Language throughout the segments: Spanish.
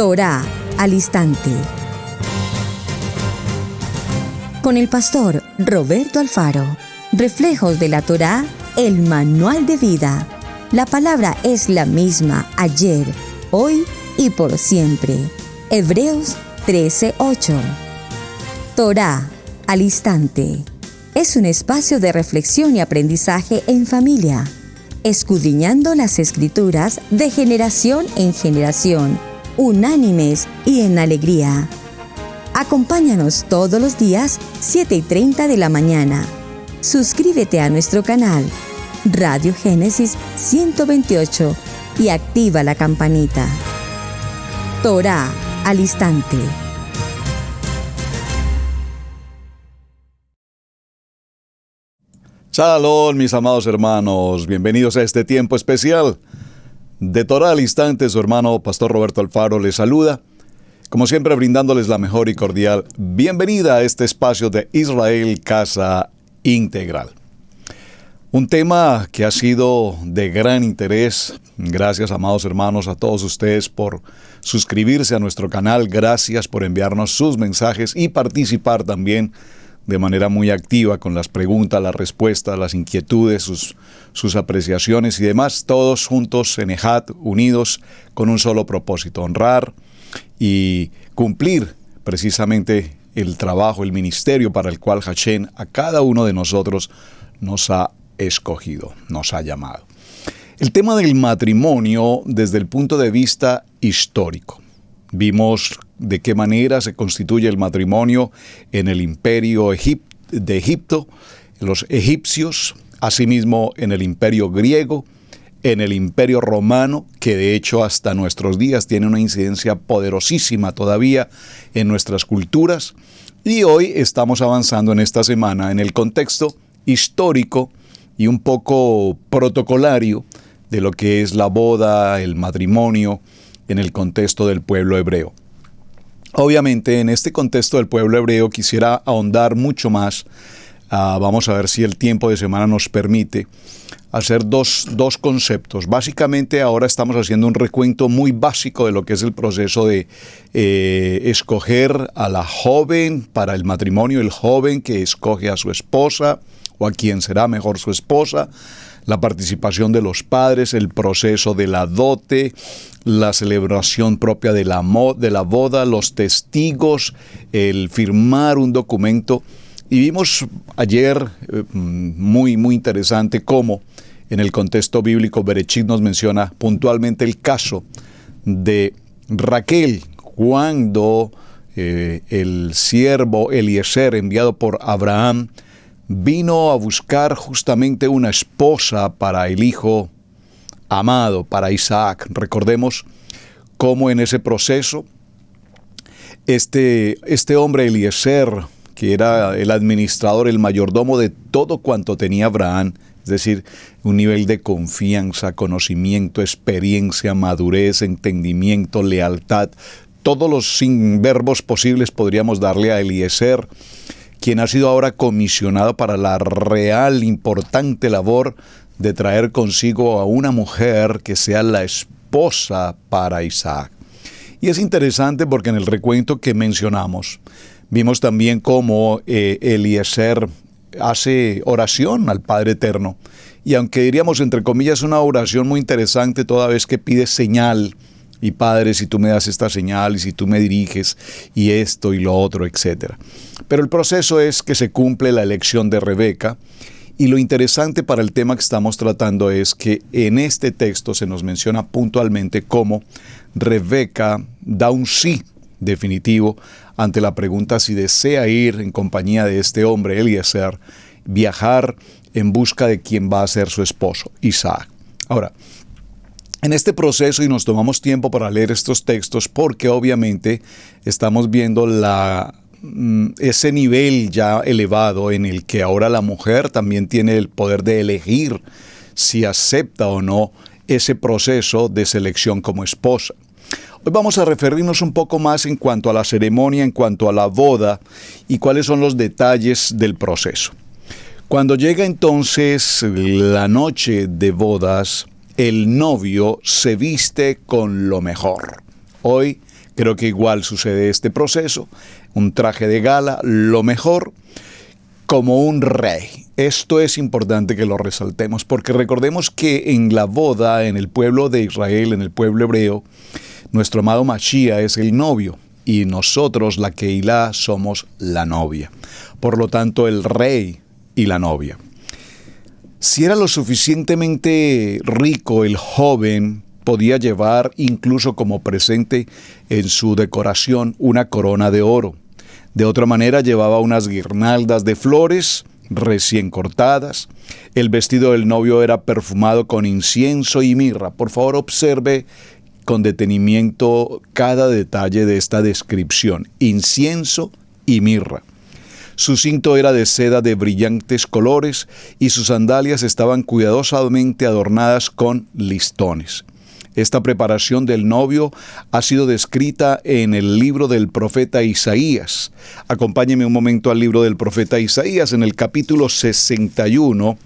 Torá al instante. Con el pastor Roberto Alfaro. Reflejos de la Torá, el manual de vida. La palabra es la misma ayer, hoy y por siempre. Hebreos 13:8. Torá al instante. Es un espacio de reflexión y aprendizaje en familia, escudriñando las Escrituras de generación en generación, unánimes y en alegría. Acompáñanos todos los días, 7:30 de la mañana. Suscríbete a nuestro canal, Radio Génesis 128, y activa la campanita. Torá al instante. Shalom, mis amados hermanos. Bienvenidos a este tiempo especial de Torá al instante. Su hermano Pastor Roberto Alfaro les saluda, como siempre brindándoles la mejor y cordial bienvenida a este espacio de Israel Casa Integral. Un tema que ha sido de gran interés. Gracias, amados hermanos, a todos ustedes por suscribirse a nuestro canal. Gracias por enviarnos sus mensajes y participar también de manera muy activa con las preguntas, las respuestas, las inquietudes, sus apreciaciones y demás, todos juntos en Ejad, unidos con un solo propósito: honrar y cumplir precisamente el trabajo, el ministerio para el cual Hashem a cada uno de nosotros nos ha escogido, nos ha llamado. El tema del matrimonio desde el punto de vista histórico. Vimos de qué manera se constituye el matrimonio en el imperio de Egipto, los egipcios, asimismo en el imperio griego, en el imperio romano, que de hecho hasta nuestros días tiene una incidencia poderosísima todavía en nuestras culturas. Y hoy estamos avanzando en esta semana en el contexto histórico y un poco protocolario de lo que es la boda, el matrimonio, en el contexto del pueblo hebreo. Obviamente, en este contexto del pueblo hebreo quisiera ahondar mucho más. Vamos a ver si el tiempo de semana nos permite hacer dos conceptos. Básicamente, ahora estamos haciendo un recuento muy básico de lo que es el proceso de escoger a la joven para el matrimonio, el joven que escoge a su esposa o a quien será mejor su esposa, la participación de los padres, el proceso de la dote, la celebración propia de la boda, los testigos, el firmar un documento. Y vimos ayer, muy interesante, cómo en el contexto bíblico Berechit nos menciona puntualmente el caso de Raquel, cuando el siervo Eliezer, enviado por Abraham, vino a buscar justamente una esposa para el hijo amado, para Isaac. Recordemos cómo en ese proceso este hombre Eliezer, que era el administrador, el mayordomo de todo cuanto tenía Abraham, es decir, un nivel de confianza, conocimiento, experiencia, madurez, entendimiento, lealtad, todos los verbos posibles podríamos darle a Eliezer, quien ha sido ahora comisionado para la real, importante labor de traer consigo a una mujer que sea la esposa para Isaac. Y es interesante porque en el recuento que mencionamos, vimos también cómo Eliezer hace oración al Padre Eterno. Y aunque diríamos, entre comillas, una oración muy interesante toda vez que pide señal, y Padre, si tú me das esta señal, y si tú me diriges, y esto y lo otro, etc. Pero el proceso es que se cumple la elección de Rebeca, y lo interesante para el tema que estamos tratando es que en este texto se nos menciona puntualmente cómo Rebeca da un sí definitivo ante la pregunta si desea ir en compañía de este hombre, Eliezer, viajar en busca de quien va a ser su esposo, Isaac. Ahora, en este proceso, y nos tomamos tiempo para leer estos textos porque obviamente estamos viendo ese nivel ya elevado en el que ahora la mujer también tiene el poder de elegir si acepta o no ese proceso de selección como esposa. Hoy vamos a referirnos un poco más en cuanto a la ceremonia, en cuanto a la boda y cuáles son los detalles del proceso. Cuando llega entonces la noche de bodas, el novio se viste con lo mejor. Hoy Creo que igual sucede este proceso, un traje de gala, lo mejor, como un rey. Esto es importante que lo resaltemos, porque recordemos que en la boda, en el pueblo de Israel, en el pueblo hebreo, nuestro amado Mashiach es el novio, y nosotros, la Keilah, somos la novia. Por lo tanto, el rey y la novia. Si era lo suficientemente rico, el joven podía llevar incluso como presente en su decoración una corona de oro. De otra manera, llevaba unas guirnaldas de flores recién cortadas. El vestido del novio era perfumado con incienso y mirra. Por favor, observe con detenimiento cada detalle de esta descripción. Incienso y mirra. Su cinto era de seda de brillantes colores y sus sandalias estaban cuidadosamente adornadas con listones. Esta preparación del novio ha sido descrita en el libro del profeta Isaías. Acompáñeme un momento al libro del profeta Isaías en el capítulo 61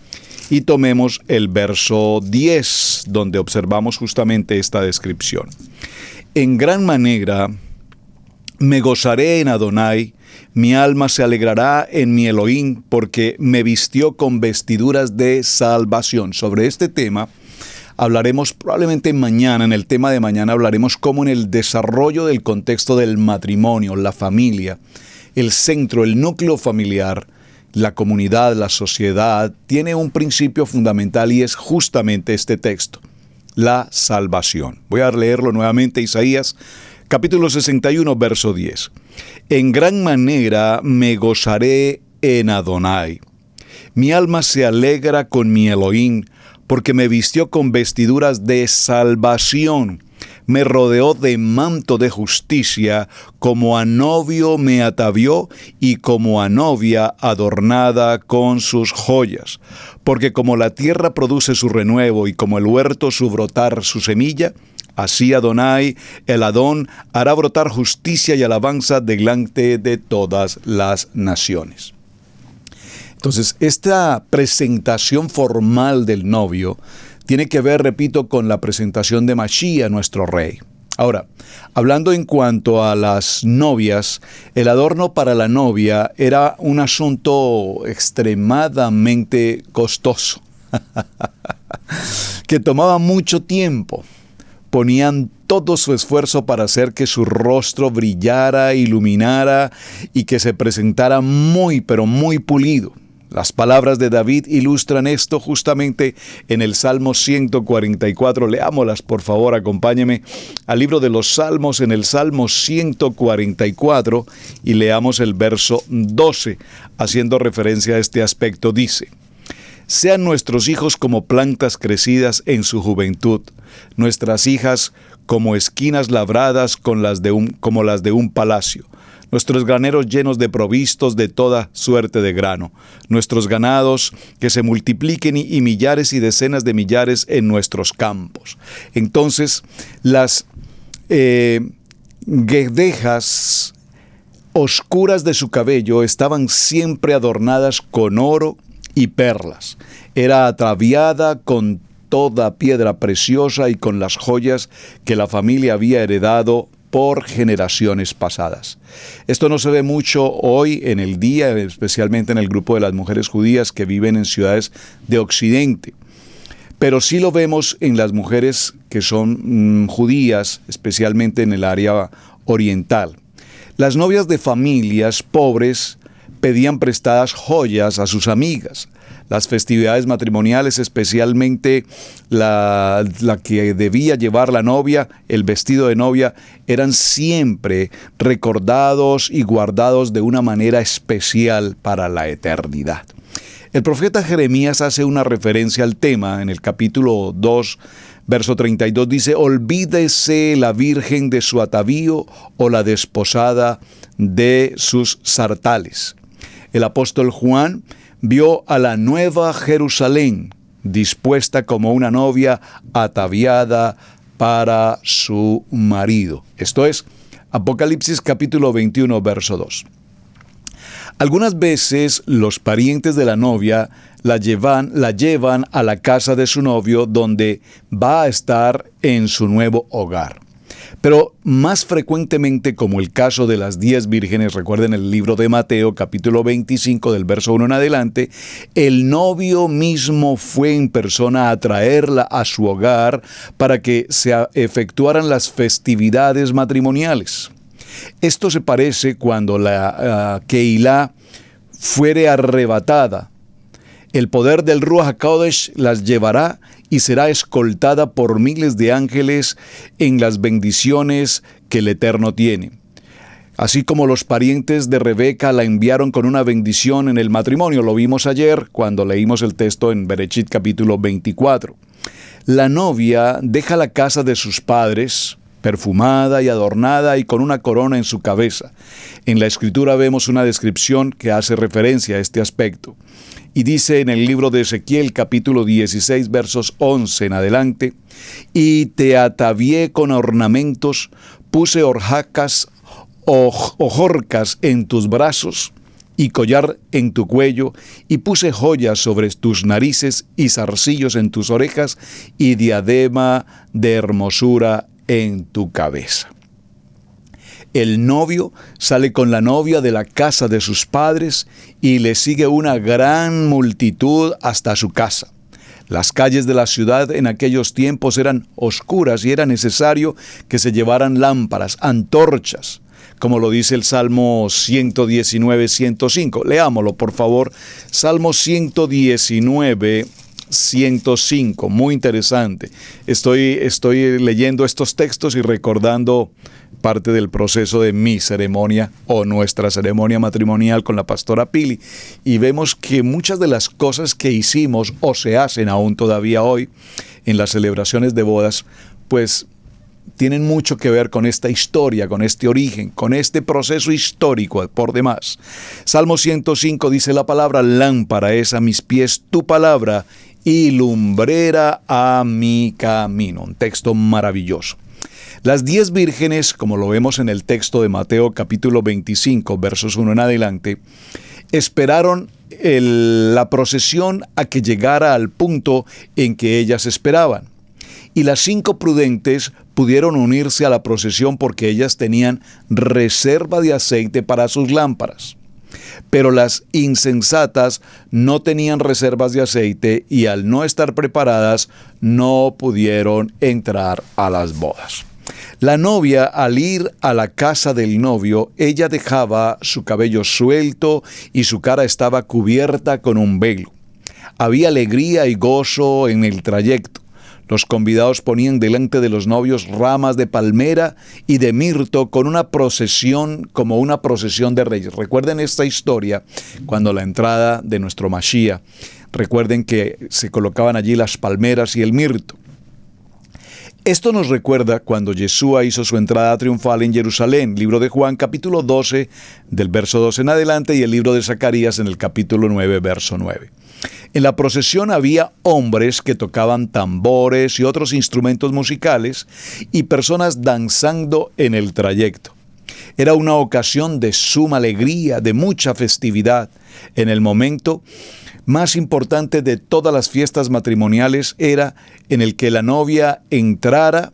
y tomemos el verso 10, donde observamos justamente esta descripción. En gran manera me gozaré en Adonai, mi alma se alegrará en mi Elohim, porque me vistió con vestiduras de salvación. Sobre este tema hablaremos probablemente mañana. En el tema de mañana hablaremos cómo en el desarrollo del contexto del matrimonio, la familia, el centro, el núcleo familiar, la comunidad, la sociedad, tiene un principio fundamental y es justamente este texto, la salvación. Voy a leerlo nuevamente, Isaías, capítulo 61, verso 10. En gran manera me gozaré en Adonai. Mi alma se alegra con mi Elohim, porque me vistió con vestiduras de salvación. Me rodeó de manto de justicia, como a novio me atavió y como a novia adornada con sus joyas. Porque como la tierra produce su renuevo y como el huerto su brotar su semilla, así Adonai, el Adón, hará brotar justicia y alabanza delante de todas las naciones. Entonces, esta presentación formal del novio tiene que ver, repito, con la presentación de Mashiach, nuestro rey. Ahora, hablando en cuanto a las novias, el adorno para la novia era un asunto extremadamente costoso, que tomaba mucho tiempo. Ponían todo su esfuerzo para hacer que su rostro brillara, iluminara y que se presentara muy, pero muy pulido. Las palabras de David ilustran esto justamente en el Salmo 144. Leámoslas, por favor, acompáñeme al libro de los Salmos en el Salmo 144 y leamos el verso 12, haciendo referencia a este aspecto. Dice: sean nuestros hijos como plantas crecidas en su juventud, nuestras hijas como esquinas labradas como las de un palacio. Nuestros graneros llenos de provistos de toda suerte de grano, nuestros ganados que se multipliquen y millares y decenas de millares en nuestros campos. Entonces, las guedejas oscuras de su cabello estaban siempre adornadas con oro y perlas. Era ataviada con toda piedra preciosa y con las joyas que la familia había heredado por generaciones pasadas. Esto no se ve mucho hoy en el día, especialmente en el grupo de las mujeres judías que viven en ciudades de Occidente. Pero sí lo vemos en las mujeres que son judías, especialmente en el área oriental. Las novias de familias pobres pedían prestadas joyas a sus amigas. Las festividades matrimoniales, especialmente la que debía llevar la novia, el vestido de novia, eran siempre recordados y guardados de una manera especial para la eternidad. El profeta Jeremías hace una referencia al tema en el capítulo 2, verso 32, dice: olvídese la virgen de su atavío o la desposada de sus sartales. El apóstol Juan vio a la nueva Jerusalén dispuesta como una novia ataviada para su marido. Esto es Apocalipsis capítulo 21, verso 2. Algunas veces los parientes de la novia la llevan a la casa de su novio, donde va a estar en su nuevo hogar. Pero más frecuentemente, como el caso de las 10 vírgenes, recuerden el libro de Mateo, capítulo 25, del verso 1 en adelante, el novio mismo fue en persona a traerla a su hogar para que se efectuaran las festividades matrimoniales. Esto se parece cuando la Keilah fuere arrebatada. El poder del Ruach HaKodesh las llevará y será escoltada por miles de ángeles en las bendiciones que el Eterno tiene. Así como los parientes de Rebeca la enviaron con una bendición en el matrimonio, lo vimos ayer cuando leímos el texto en Bereshit capítulo 24. La novia deja la casa de sus padres, perfumada y adornada y con una corona en su cabeza. En la Escritura vemos una descripción que hace referencia a este aspecto. Y dice en el libro de Ezequiel, capítulo 16, versos 11 en adelante, «Y te atavié con ornamentos, puse horjacas, ojorcas en tus brazos, y collar en tu cuello, y puse joyas sobre tus narices, y zarcillos en tus orejas, y diadema de hermosura en tu cabeza». El novio sale con la novia de la casa de sus padres y le sigue una gran multitud hasta su casa. Las calles de la ciudad en aquellos tiempos eran oscuras y era necesario que se llevaran lámparas, antorchas, como lo dice el Salmo 119, 105. Leámoslo, por favor. Salmo 119, 105, muy interesante. Estoy leyendo estos textos y recordando parte del proceso de mi ceremonia o nuestra ceremonia matrimonial con la pastora Pili, y vemos que muchas de las cosas que hicimos o se hacen aún todavía hoy en las celebraciones de bodas, pues tienen mucho que ver con esta historia, con este origen, con este proceso histórico por demás. Salmo 105 dice la palabra: lámpara es a mis pies tu palabra y lumbrera a mi camino. Un texto maravilloso. Las 10 vírgenes, como lo vemos en el texto de Mateo capítulo 25, versos 1 en adelante, esperaron la procesión a que llegara al punto en que ellas esperaban. Y las 5 prudentes pudieron unirse a la procesión porque ellas tenían reserva de aceite para sus lámparas. Pero las insensatas no tenían reservas de aceite y al no estar preparadas no pudieron entrar a las bodas. La novia, al ir a la casa del novio, ella dejaba su cabello suelto y su cara estaba cubierta con un velo. Había alegría y gozo en el trayecto. Los convidados ponían delante de los novios ramas de palmera y de mirto con una procesión, como una procesión de reyes. Recuerden esta historia cuando la entrada de nuestro Mashiach. Recuerden que se colocaban allí las palmeras y el mirto. Esto nos recuerda cuando Yeshua hizo su entrada triunfal en Jerusalén, libro de Juan, capítulo 12, del verso 12 en adelante, y el libro de Zacarías en el capítulo 9, verso 9. En la procesión había hombres que tocaban tambores y otros instrumentos musicales y personas danzando en el trayecto. Era una ocasión de suma alegría, de mucha festividad. En el momento más importante de todas las fiestas matrimoniales era en el que la novia entrara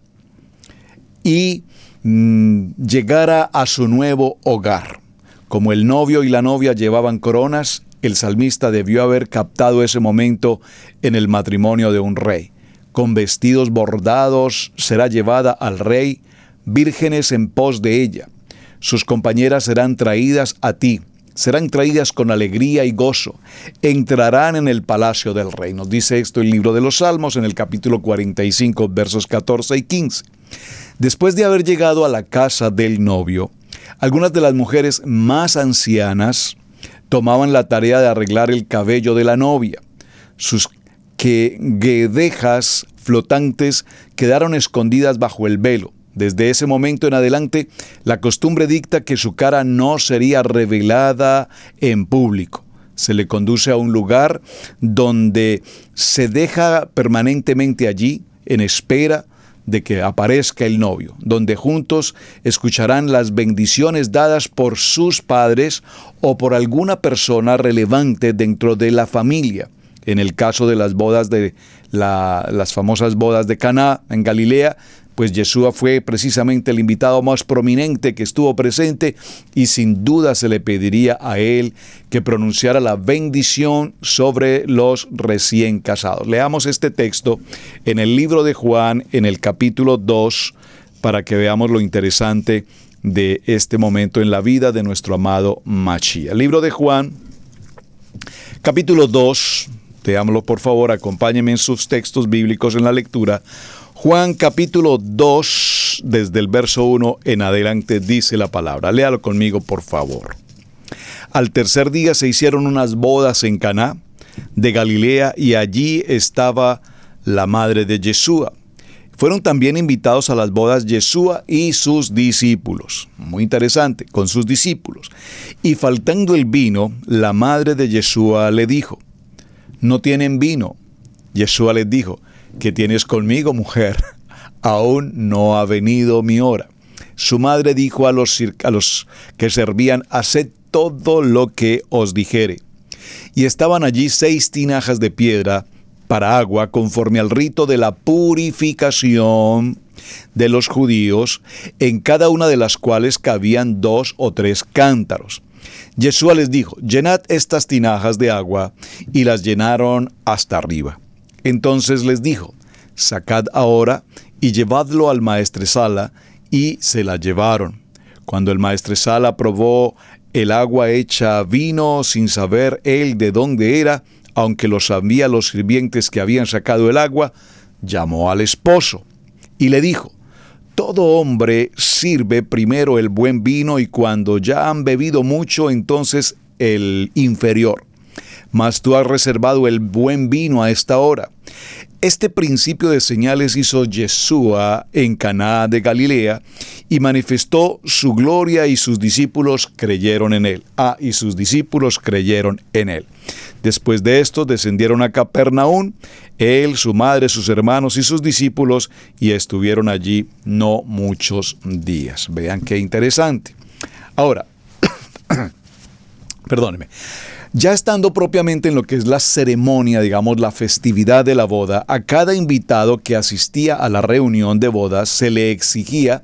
y llegara a su nuevo hogar. Como el novio y la novia llevaban coronas, el salmista debió haber captado ese momento en el matrimonio de un rey. Con vestidos bordados será llevada al rey, vírgenes en pos de ella. Sus compañeras serán traídas a ti. Serán traídas con alegría y gozo. Entrarán en el palacio del rey. Nos dice esto el libro de los Salmos en el capítulo 45, versos 14 y 15. Después de haber llegado a la casa del novio, algunas de las mujeres más ancianas tomaban la tarea de arreglar el cabello de la novia. Sus guedejas flotantes quedaron escondidas bajo el velo. Desde ese momento en adelante, la costumbre dicta que su cara no sería revelada en público. Se le conduce a un lugar donde se deja permanentemente allí, en espera de que aparezca el novio, donde juntos escucharán las bendiciones dadas por sus padres o por alguna persona relevante dentro de la familia. En el caso de las bodas de las famosas bodas de Caná en Galilea, pues Yeshua fue precisamente el invitado más prominente que estuvo presente y sin duda se le pediría a él que pronunciara la bendición sobre los recién casados. Leamos este texto en el libro de Juan, en el capítulo 2, para que veamos lo interesante de este momento en la vida de nuestro amado Mashiach. El libro de Juan, capítulo 2, leámoslo por favor, acompáñenme en sus textos bíblicos en la lectura. Juan capítulo 2, desde el verso 1 en adelante, dice la palabra. Léalo conmigo, por favor. Al tercer día se hicieron unas bodas en Caná de Galilea y allí estaba la madre de Yeshua. Fueron también invitados a las bodas Yeshua y sus discípulos. Muy interesante, con sus discípulos. Y faltando el vino, la madre de Yeshua le dijo: ¿no tienen vino? Yeshua les dijo: ¿qué tienes conmigo, mujer? Aún no ha venido mi hora. Su madre dijo a los que servían: haced todo lo que os dijere. Y estaban allí 6 tinajas de piedra para agua, conforme al rito de la purificación de los judíos, en cada una de las cuales cabían 2 o 3 cántaros. Yeshua les dijo: llenad estas tinajas de agua, y las llenaron hasta arriba. Entonces les dijo: sacad ahora y llevadlo al maestresala, y se la llevaron. Cuando el maestresala probó el agua hecha vino, sin saber él de dónde era, aunque lo sabían los sirvientes que habían sacado el agua, llamó al esposo y le dijo: todo hombre sirve primero el buen vino, y cuando ya han bebido mucho, entonces el inferior. Mas tú has reservado el buen vino a esta hora. Este principio de señales hizo Yeshua en Caná de Galilea y manifestó su gloria, y sus discípulos creyeron en él. Y sus discípulos creyeron en él. Después de esto descendieron a Capernaum, él, su madre, sus hermanos y sus discípulos, y estuvieron allí no muchos días. Vean qué interesante. Ahora, perdóneme. Ya estando propiamente en lo que es la ceremonia, digamos, la festividad de la boda, a cada invitado que asistía a la reunión de bodas se le exigía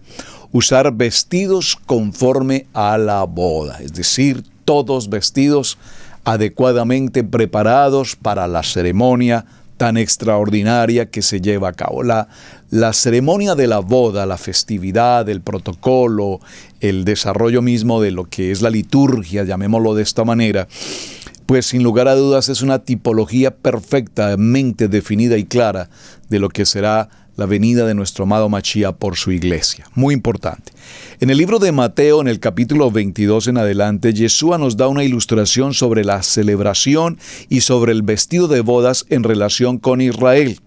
usar vestidos conforme a la boda, es decir, todos vestidos adecuadamente preparados para la ceremonia tan extraordinaria que se lleva a cabo. La ceremonia de la boda, la festividad, el protocolo, el desarrollo mismo de lo que es la liturgia, llamémoslo de esta manera, pues sin lugar a dudas es una tipología perfectamente definida y clara de lo que será la venida de nuestro amado Mashiach por su iglesia. Muy importante. En el libro de Mateo, en el capítulo 22 en adelante, Yeshua nos da una ilustración sobre la celebración y sobre el vestido de bodas en relación con Israel.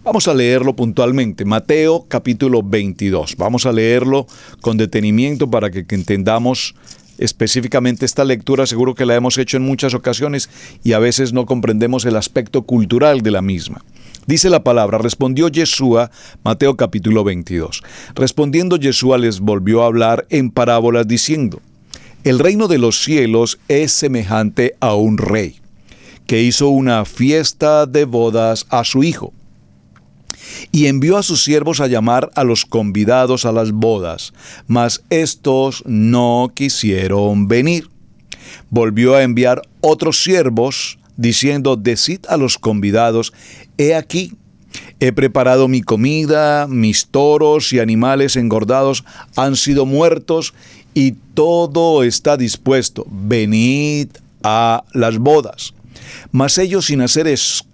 Vamos a leerlo puntualmente. Mateo capítulo 22. Vamos a leerlo con detenimiento para que entendamos específicamente esta lectura. Seguro que la hemos hecho en muchas ocasiones y a veces no comprendemos el aspecto cultural de la misma. Dice la palabra: respondió Yeshua, Mateo capítulo 22. Respondiendo Yeshua les volvió a hablar en parábolas diciendo: el reino de los cielos es semejante a un rey, que hizo una fiesta de bodas a su hijo, y envió a sus siervos a llamar a los convidados a las bodas, mas estos no quisieron venir. Volvió a enviar otros siervos, diciendo: decid a los convidados: he aquí, he preparado mi comida, mis toros y animales engordados han sido muertos, y todo está dispuesto. Venid a las bodas. Mas ellos, sin hacer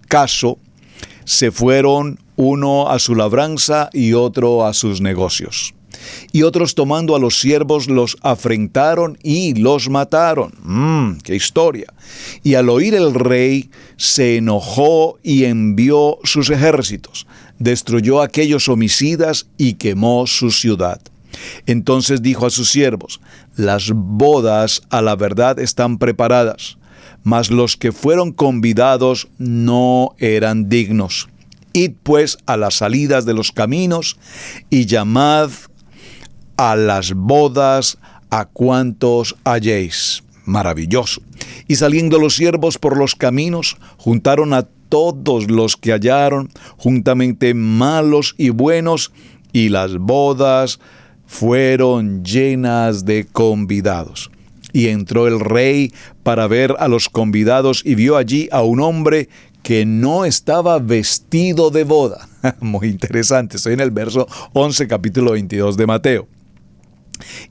caso, se fueron, uno a su labranza y otro a sus negocios. Y otros, tomando a los siervos, los afrentaron y los mataron. ¡Qué historia! Y al oír el rey, se enojó y envió sus ejércitos. Destruyó a aquellos homicidas y quemó su ciudad. Entonces dijo a sus siervos: las bodas a la verdad están preparadas, mas los que fueron convidados no eran dignos. Id pues a las salidas de los caminos y llamad a las bodas a cuantos halléis. Maravilloso. Y saliendo los siervos por los caminos, juntaron a todos los que hallaron, juntamente malos y buenos, y las bodas fueron llenas de convidados. Y entró el rey para ver a los convidados y vio allí a un hombre que no estaba vestido de boda. Muy interesante, estoy en el verso 11, capítulo 22 de Mateo.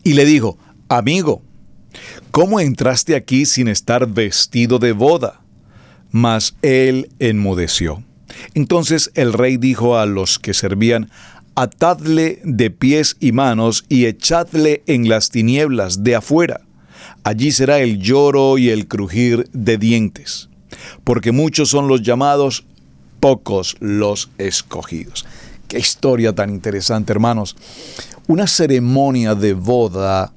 Y le dijo: amigo, ¿cómo entraste aquí sin estar vestido de boda? Mas él enmudeció. Entonces el rey dijo a los que servían: atadle de pies y manos y echadle en las tinieblas de afuera. Allí será el lloro y el crujir de dientes, porque muchos son los llamados, pocos los escogidos. Qué historia tan interesante, hermanos. Una ceremonia de boda,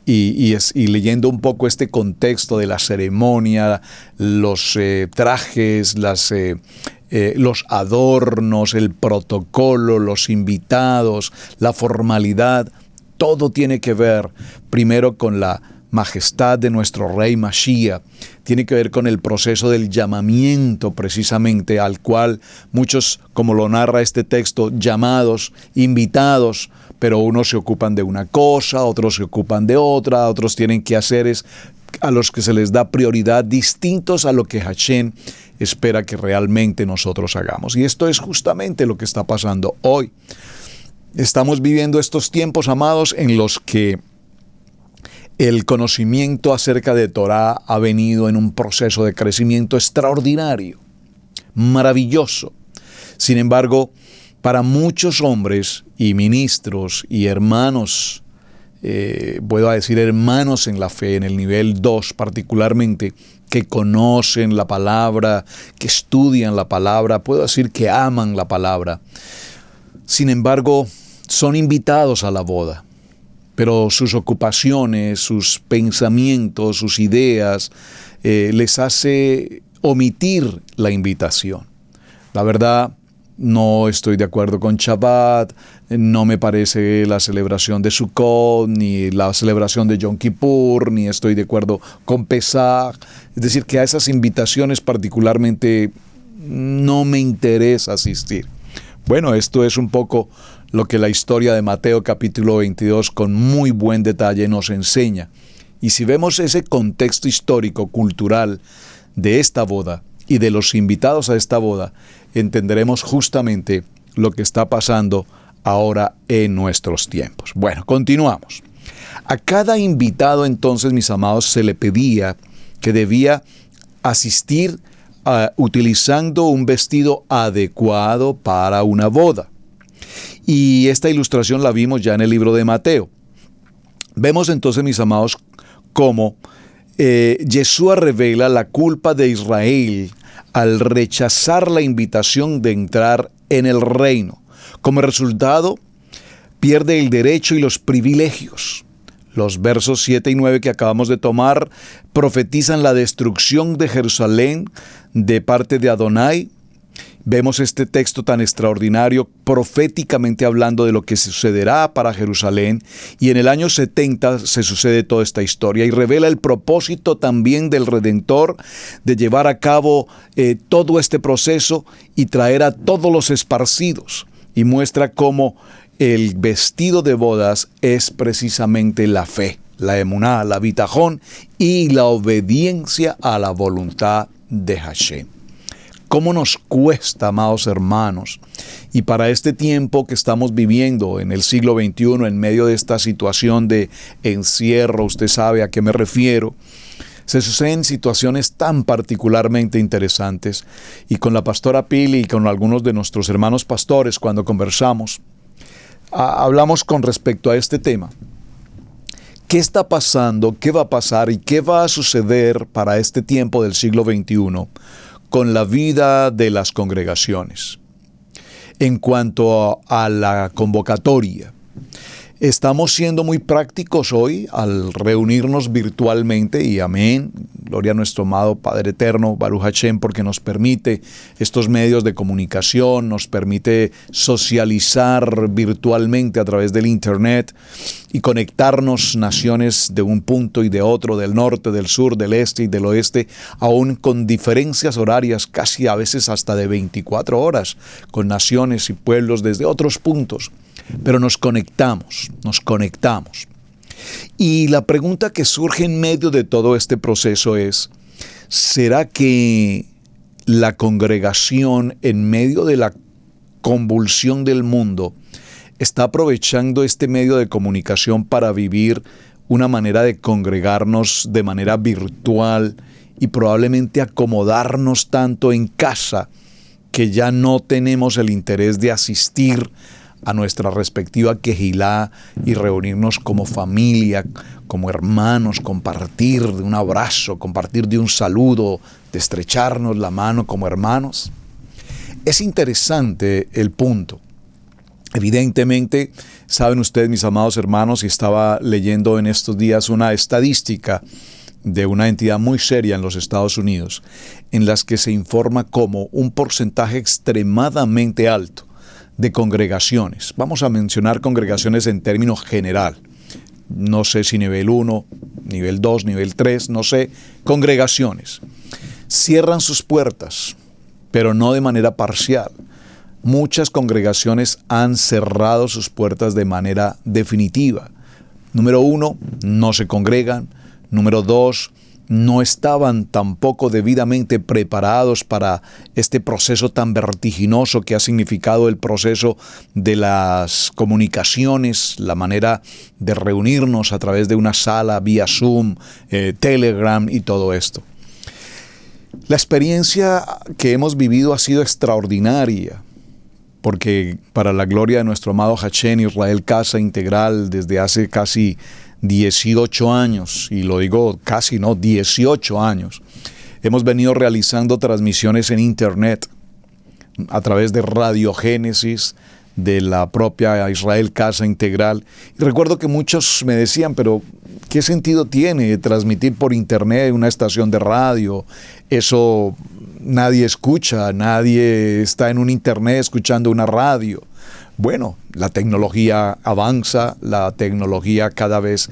y leyendo un poco este contexto de la ceremonia, los trajes, los adornos, el protocolo, los invitados, la formalidad, todo tiene que ver primero con la majestad de nuestro Rey Mashiach, tiene que ver con el proceso del llamamiento precisamente al cual muchos, como lo narra este texto, llamados, invitados, pero unos se ocupan de una cosa, otros se ocupan de otra, otros tienen quehaceres a los que se les da prioridad distintos a lo que Hashem espera que realmente nosotros hagamos. Y esto es justamente lo que está pasando hoy. Estamos viviendo estos tiempos, amados, en los que el conocimiento acerca de Torah ha venido en un proceso de crecimiento extraordinario, maravilloso. Sin embargo, para muchos hombres y ministros y hermanos, puedo decir hermanos en la fe, en el nivel 2 particularmente, que conocen la palabra, que estudian la palabra, puedo decir que aman la palabra. Sin embargo, son invitados a la boda, pero sus ocupaciones, sus pensamientos, sus ideas, les hace omitir la invitación. La verdad, no estoy de acuerdo con Shabbat, no me parece la celebración de Sukkot, ni la celebración de Yom Kippur, ni estoy de acuerdo con Pesach. Es decir, que a esas invitaciones particularmente no me interesa asistir. Bueno, esto es un poco lo que la historia de Mateo capítulo 22 con muy buen detalle nos enseña. Y si vemos ese contexto histórico, cultural de esta boda y de los invitados a esta boda, entenderemos justamente lo que está pasando ahora en nuestros tiempos. Bueno, continuamos. A cada invitado entonces, mis amados, se le pedía que debía asistir utilizando un vestido adecuado para una boda. Y esta ilustración la vimos ya en el libro de Mateo. Vemos entonces, mis amados, cómo Yeshua revela la culpa de Israel al rechazar la invitación de entrar en el reino. Como resultado, pierde el derecho y los privilegios. Los versos 7 y 9 que acabamos de tomar profetizan la destrucción de Jerusalén de parte de Adonai. Vemos este texto tan extraordinario proféticamente hablando de lo que sucederá para Jerusalén, y en el año 70 se sucede toda esta historia y revela el propósito también del Redentor de llevar a cabo todo este proceso y traer a todos los esparcidos, y muestra cómo el vestido de bodas es precisamente la fe, la emuná, la bitajón y la obediencia a la voluntad de Hashem. ¿Cómo nos cuesta, amados hermanos? Y para este tiempo que estamos viviendo en el siglo XXI, en medio de esta situación de encierro, usted sabe a qué me refiero, se suceden situaciones tan particularmente interesantes. Y con la pastora Pili y con algunos de nuestros hermanos pastores, cuando conversamos, hablamos con respecto a este tema. ¿Qué está pasando? ¿Qué va a pasar? ¿Y qué va a suceder para este tiempo del siglo XXI? Con la vida de las congregaciones. En cuanto a la convocatoria, Estamos siendo muy prácticos hoy al reunirnos virtualmente y amén, gloria a nuestro amado Padre Eterno, Baruch Hashem, porque nos permite estos medios de comunicación, nos permite socializar virtualmente a través del Internet y conectarnos naciones de un punto y de otro, del norte, del sur, del este y del oeste, aún con diferencias horarias casi a veces hasta de 24 horas, con naciones y pueblos desde otros puntos. Pero nos conectamos. Y la pregunta que surge en medio de todo este proceso es, ¿será que la congregación en medio de la convulsión del mundo está aprovechando este medio de comunicación para vivir una manera de congregarnos de manera virtual y probablemente acomodarnos tanto en casa que ya no tenemos el interés de asistir a nuestra respectiva quejilá y reunirnos como familia, como hermanos, compartir de un abrazo, compartir de un saludo, de estrecharnos la mano como hermanos? Es interesante el punto. Evidentemente, saben ustedes, mis amados hermanos, y estaba leyendo en estos días una estadística de una entidad muy seria en los Estados Unidos, en las que se informa como un porcentaje extremadamente alto de congregaciones. Vamos a mencionar congregaciones en términos general. No sé si nivel 1, nivel 2, nivel 3, no sé. Congregaciones. Cierran sus puertas, pero no de manera parcial. Muchas congregaciones han cerrado sus puertas de manera definitiva. Número 1, no se congregan. Número 2, no estaban tampoco debidamente preparados para este proceso tan vertiginoso que ha significado el proceso de las comunicaciones, la manera de reunirnos a través de una sala vía Zoom, Telegram y todo esto. La experiencia que hemos vivido ha sido extraordinaria, porque para la gloria de nuestro amado Hashem, Israel Casa Integral, desde hace casi 18 años, y lo digo casi, no, 18 años, hemos venido realizando transmisiones en Internet a través de Radio Génesis, de la propia Israel Casa Integral. Y recuerdo que muchos me decían, pero ¿qué sentido tiene transmitir por Internet una estación de radio? Eso nadie escucha, nadie está en un Internet escuchando una radio. Bueno, la tecnología avanza, la tecnología cada vez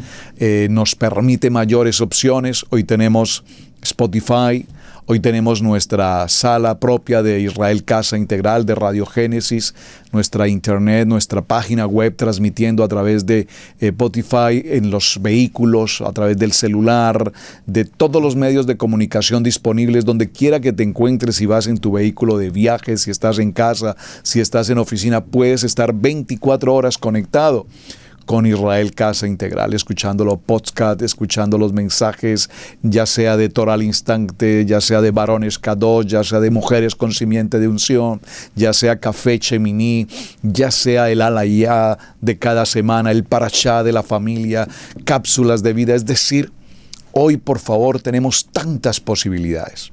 nos permite mayores opciones. Hoy tenemos Spotify, hoy tenemos nuestra sala propia de Israel Casa Integral, de Radio Génesis, nuestra internet, nuestra página web transmitiendo a través de Spotify en los vehículos, a través del celular, de todos los medios de comunicación disponibles, donde quiera que te encuentres, si vas en tu vehículo de viaje, si estás en casa, si estás en oficina, puedes estar 24 horas conectado con Israel Casa Integral, escuchando los podcasts, escuchando los mensajes, ya sea de Torah al Instante, ya sea de varones Kadosh, ya sea de mujeres con simiente de unción, ya sea Café Cheminí, ya sea el Alayá de cada semana, el Parashá de la familia, cápsulas de vida. Es decir, hoy por favor tenemos tantas posibilidades.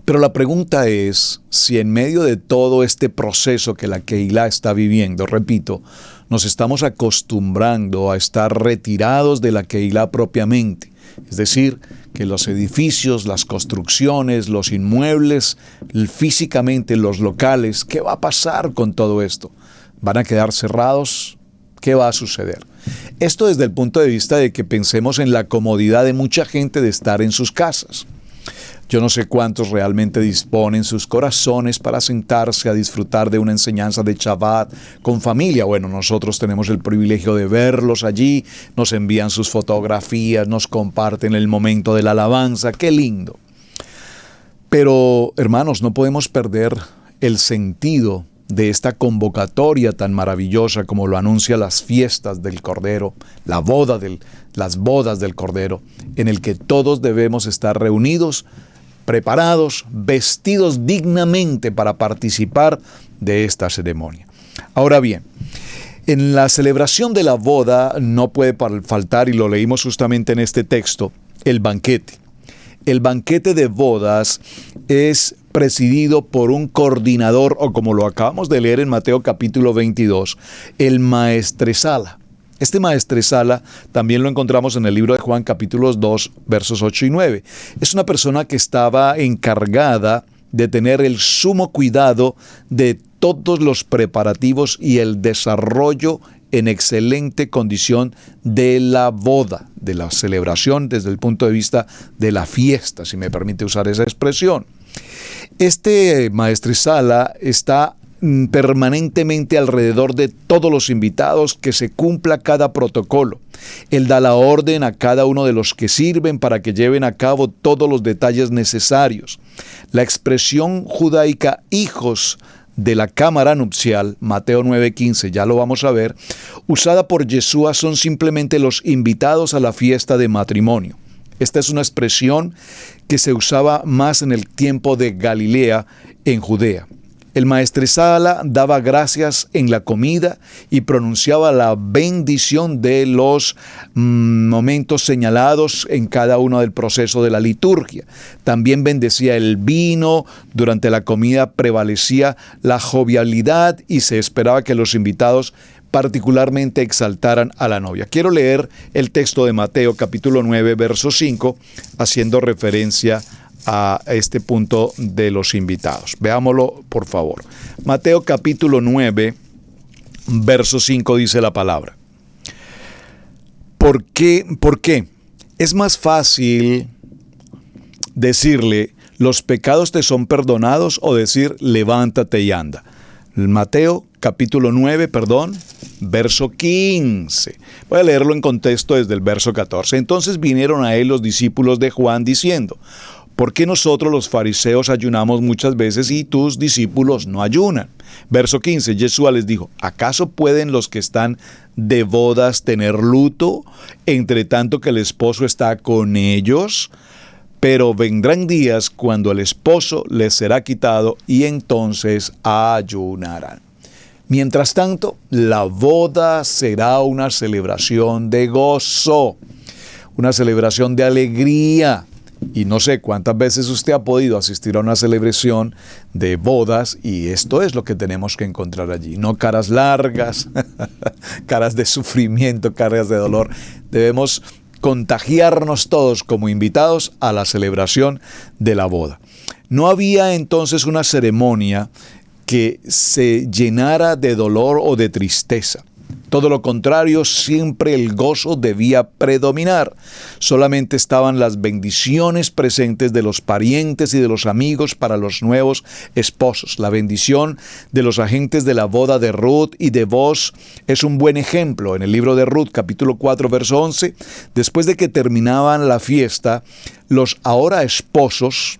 Pero la pregunta es si en medio de todo este proceso que la Kehilá está viviendo, repito, nos estamos acostumbrando a estar retirados de la Kehilá propiamente. Es decir, que los edificios, las construcciones, los inmuebles, físicamente los locales, ¿qué va a pasar con todo esto? ¿Van a quedar cerrados? ¿Qué va a suceder? Esto desde el punto de vista de que pensemos en la comodidad de mucha gente de estar en sus casas. Yo no sé cuántos realmente disponen sus corazones para sentarse a disfrutar de una enseñanza de Shabbat con familia. Bueno, nosotros tenemos el privilegio de verlos allí, nos envían sus fotografías, nos comparten el momento de la alabanza. ¡Qué lindo! Pero, hermanos, no podemos perder el sentido de esta convocatoria tan maravillosa como lo anuncia las fiestas del Cordero, las bodas del Cordero, en el que todos debemos estar reunidos, preparados, vestidos dignamente para participar de esta ceremonia. Ahora bien, en la celebración de la boda no puede faltar, y lo leímos justamente en este texto, el banquete. El banquete de bodas es presidido por un coordinador, o como lo acabamos de leer en Mateo capítulo 22, el maestresala. Este maestresala también lo encontramos en el libro de Juan capítulos 2, versos 8 y 9. Es una persona que estaba encargada de tener el sumo cuidado de todos los preparativos y el desarrollo en excelente condición de la boda, de la celebración desde el punto de vista de la fiesta, si me permite usar esa expresión. Este maestresala está permanentemente alrededor de todos los invitados, que se cumpla cada protocolo. Él da la orden a cada uno de los que sirven para que lleven a cabo todos los detalles necesarios. La expresión judaica hijos de la cámara nupcial, Mateo 9:15, ya lo vamos a ver, usada por Yeshua, son simplemente los invitados a la fiesta de matrimonio. Esta es una expresión que se usaba más en el tiempo de Galilea, en Judea. El maestresala daba gracias en la comida y pronunciaba la bendición de los momentos señalados en cada uno del proceso de la liturgia. También bendecía el vino. Durante la comida prevalecía la jovialidad y se esperaba que los invitados particularmente exaltaran a la novia. Quiero leer el texto de Mateo capítulo 9, verso 5, haciendo referencia a este punto de los invitados. Veámoslo, por favor. Mateo capítulo 9, verso 5 dice la palabra. ¿Por qué? Es más fácil decirle, los pecados te son perdonados, o decir, levántate y anda. Mateo capítulo 9, verso 15. Voy a leerlo en contexto desde el verso 14. Entonces vinieron a él los discípulos de Juan diciendo, ¿por qué nosotros los fariseos ayunamos muchas veces y tus discípulos no ayunan? Verso 15, Yeshua les dijo, ¿acaso pueden los que están de bodas tener luto, entre tanto que el esposo está con ellos? Pero vendrán días cuando el esposo les será quitado y entonces ayunarán. Mientras tanto, la boda será una celebración de gozo, una celebración de alegría. Y no sé cuántas veces usted ha podido asistir a una celebración de bodas, y esto es lo que tenemos que encontrar allí. No caras largas, caras de sufrimiento, caras de dolor. Debemos contagiarnos todos como invitados a la celebración de la boda. No había entonces una ceremonia que se llenara de dolor o de tristeza. Todo lo contrario, siempre el gozo debía predominar. Solamente estaban las bendiciones presentes de los parientes y de los amigos para los nuevos esposos. La bendición de los agentes de la boda de Ruth y de Boaz es un buen ejemplo. En el libro de Ruth, capítulo 4, verso 11, después de que terminaban la fiesta, los ahora esposos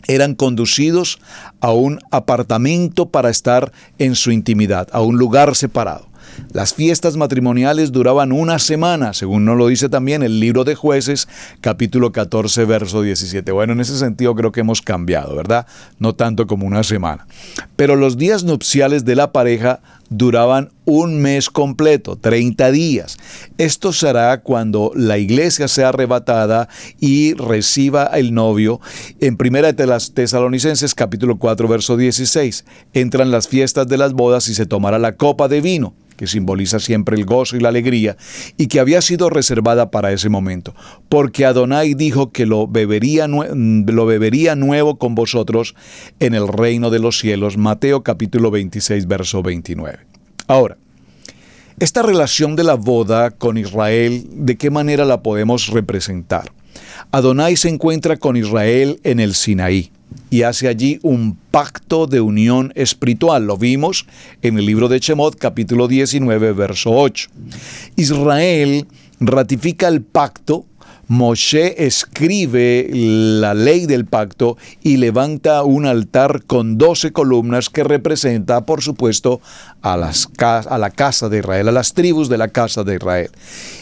eran conducidos a un apartamento para estar en su intimidad, a un lugar separado. Las fiestas matrimoniales duraban una semana, según nos lo dice también el libro de Jueces, capítulo 14, verso 17. Bueno, en ese sentido creo que hemos cambiado, ¿verdad? No tanto como una semana. Pero los días nupciales de la pareja duraban un mes completo, 30 días. Esto será cuando la iglesia sea arrebatada y reciba el novio. En 1 Tesalonicenses, capítulo 4, verso 16, entran las fiestas de las bodas y se tomará la copa de vino, que simboliza siempre el gozo y la alegría, y que había sido reservada para ese momento, porque Adonai dijo que lo bebería nuevo con vosotros en el reino de los cielos. Mateo capítulo 26, verso 29. Ahora, esta relación de la boda con Israel, ¿de qué manera la podemos representar? Adonai se encuentra con Israel en el Sinaí y hace allí un pacto de unión espiritual. Lo vimos en el libro de Shemot, capítulo 19, verso 8. Israel ratifica el pacto. Moshe escribe la ley del pacto y levanta un altar con 12 columnas que representa, por supuesto, a la casa de Israel, a las tribus de la casa de Israel.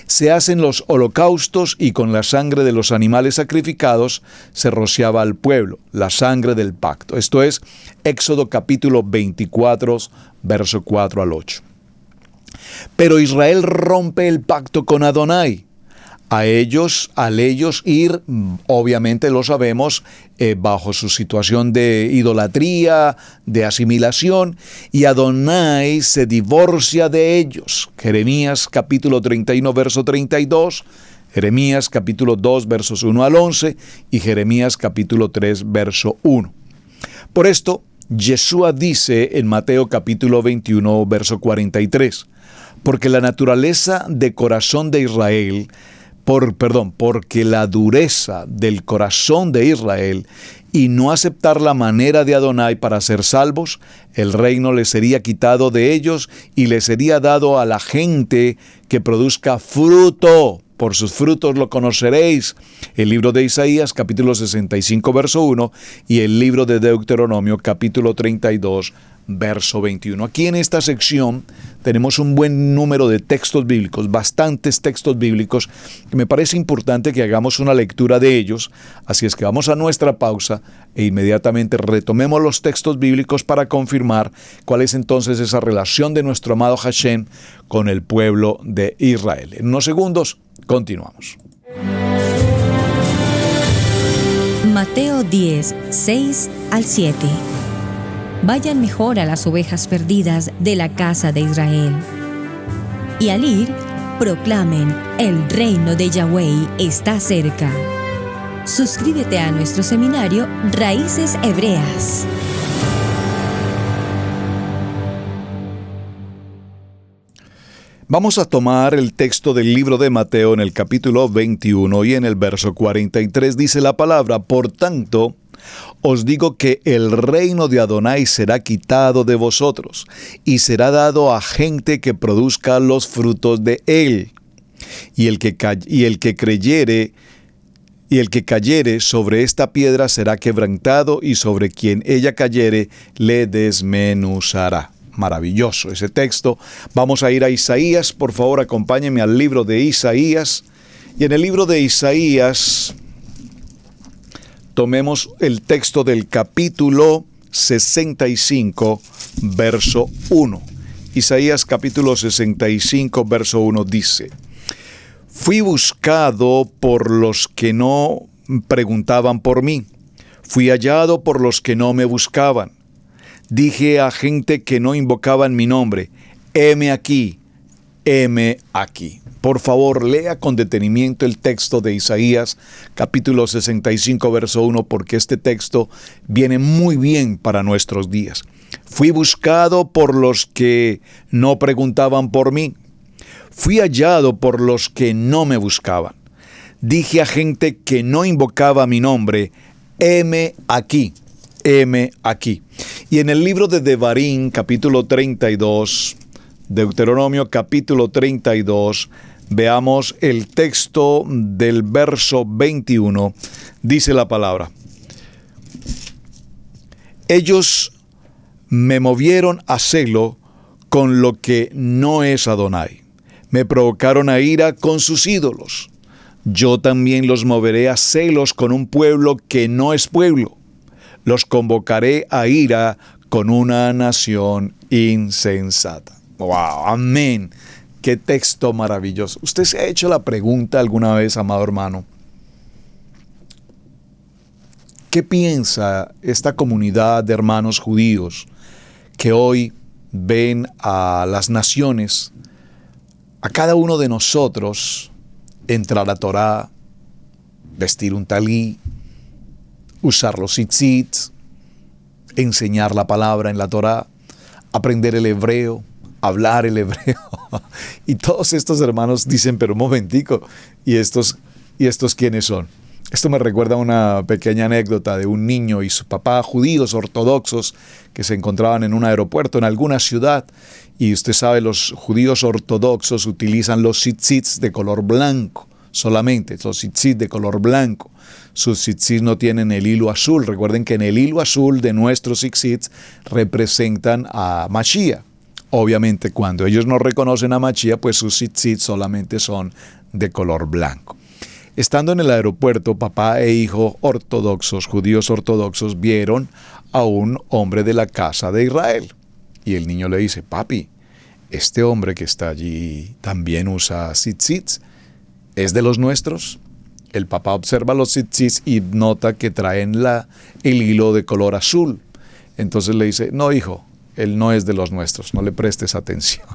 Se hacen los holocaustos y con la sangre de los animales sacrificados se rociaba al pueblo, la sangre del pacto. Esto es Éxodo capítulo 24, verso 4 al 8. Pero Israel rompe el pacto con Adonai. al ellos ir, obviamente lo sabemos, bajo su situación de idolatría, de asimilación, y Adonai se divorcia de ellos. Jeremías capítulo 31, verso 32, Jeremías capítulo 2, versos 1 al 11, y Jeremías capítulo 3, verso 1. Por esto, Yeshua dice en Mateo capítulo 21, verso 43, porque la naturaleza de corazón de Israel, porque la dureza del corazón de Israel y no aceptar la manera de Adonai para ser salvos, el reino les sería quitado de ellos y les sería dado a la gente que produzca fruto. Por sus frutos lo conoceréis. El libro de Isaías, capítulo 65, verso 1, y el libro de Deuteronomio, capítulo 32, verso 21. Aquí en esta sección tenemos un buen número de textos bíblicos, bastantes textos bíblicos, que me parece importante que hagamos una lectura de ellos. Así es que vamos a nuestra pausa e inmediatamente retomemos los textos bíblicos para confirmar cuál es entonces esa relación de nuestro amado Hashem con el pueblo de Israel. En unos segundos continuamos. Mateo 10, 6 al 7. Vayan mejor a las ovejas perdidas de la casa de Israel. Y al ir, proclamen, el reino de Yahweh está cerca. Suscríbete a nuestro seminario Raíces Hebreas. Vamos a tomar el texto del libro de Mateo en el capítulo 21 y en el verso 43 dice la palabra: por tanto, os digo que el reino de Adonai será quitado de vosotros y será dado a gente que produzca los frutos de él. Y el que cayere sobre esta piedra será quebrantado, y sobre quien ella cayere le desmenuzará. Maravilloso ese texto. Vamos a ir a Isaías. Por favor, acompáñenme al libro de Isaías. Y en el libro de Isaías tomemos el texto del capítulo 65, verso 1. Isaías capítulo 65, verso 1 dice: fui buscado por los que no preguntaban por mí. Fui hallado por los que no me buscaban. Dije a gente que no invocaban mi nombre: heme aquí, heme aquí. Por favor, lea con detenimiento el texto de Isaías, capítulo 65, verso 1, porque este texto viene muy bien para nuestros días. Fui buscado por los que no preguntaban por mí. Fui hallado por los que no me buscaban. Dije a gente que no invocaba mi nombre: heme aquí, heme aquí. Y en el libro de Devarim, capítulo 32, Deuteronomio capítulo 32, veamos el texto del verso 21, dice la palabra: ellos me movieron a celo con lo que no es Adonai, me provocaron a ira con sus ídolos. Yo también los moveré a celos con un pueblo que no es pueblo. Los convocaré a ira con una nación insensata. ¡Wow! ¡Amén! ¡Qué texto maravilloso! ¿Usted se ha hecho la pregunta alguna vez, amado hermano? ¿Qué piensa esta comunidad de hermanos judíos que hoy ven a las naciones, a cada uno de nosotros, entrar a Torá, vestir un talí, usar los tzitzit, enseñar la palabra en la Torá, aprender el hebreo, hablar el hebreo? Y todos estos hermanos dicen: pero un momentico, ¿y estos quiénes son? Esto me recuerda a una pequeña anécdota de un niño y su papá, judíos ortodoxos, que se encontraban en un aeropuerto en alguna ciudad. Y usted sabe, los judíos ortodoxos utilizan los tzitzit de color blanco, solamente los tzitzit de color blanco. Sus tzitzit no tienen el hilo azul. Recuerden que en el hilo azul de nuestros tzitzit representan a Mashiach. Obviamente, cuando ellos no reconocen a Mashiach, pues sus tzitzit solamente son de color blanco. Estando en el aeropuerto, papá e hijo ortodoxos, judíos ortodoxos, vieron a un hombre de la casa de Israel. Y el niño le dice: papi, este hombre que está allí también usa tzitzit. ¿Es de los nuestros? El papá observa los tzitzis y nota que traen el hilo de color azul. Entonces le dice, no hijo, él no es de los nuestros, no le prestes atención.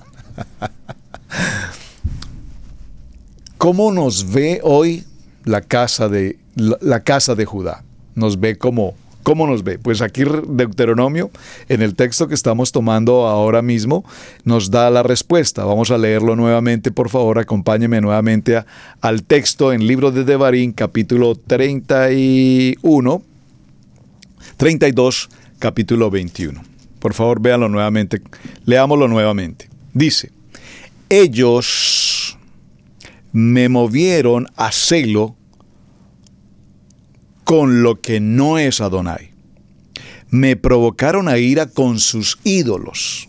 ¿Cómo nos ve hoy la casa de Judá? Nos ve ¿Cómo nos ve? Pues aquí Deuteronomio, en el texto que estamos tomando ahora mismo, nos da la respuesta. Vamos a leerlo nuevamente, por favor, acompáñeme nuevamente al texto en libro de Devarim, capítulo 32, capítulo 21. Por favor, véanlo nuevamente, leámoslo nuevamente. Dice, ellos me movieron a celo con lo que no es Adonai. Me provocaron a ira con sus ídolos.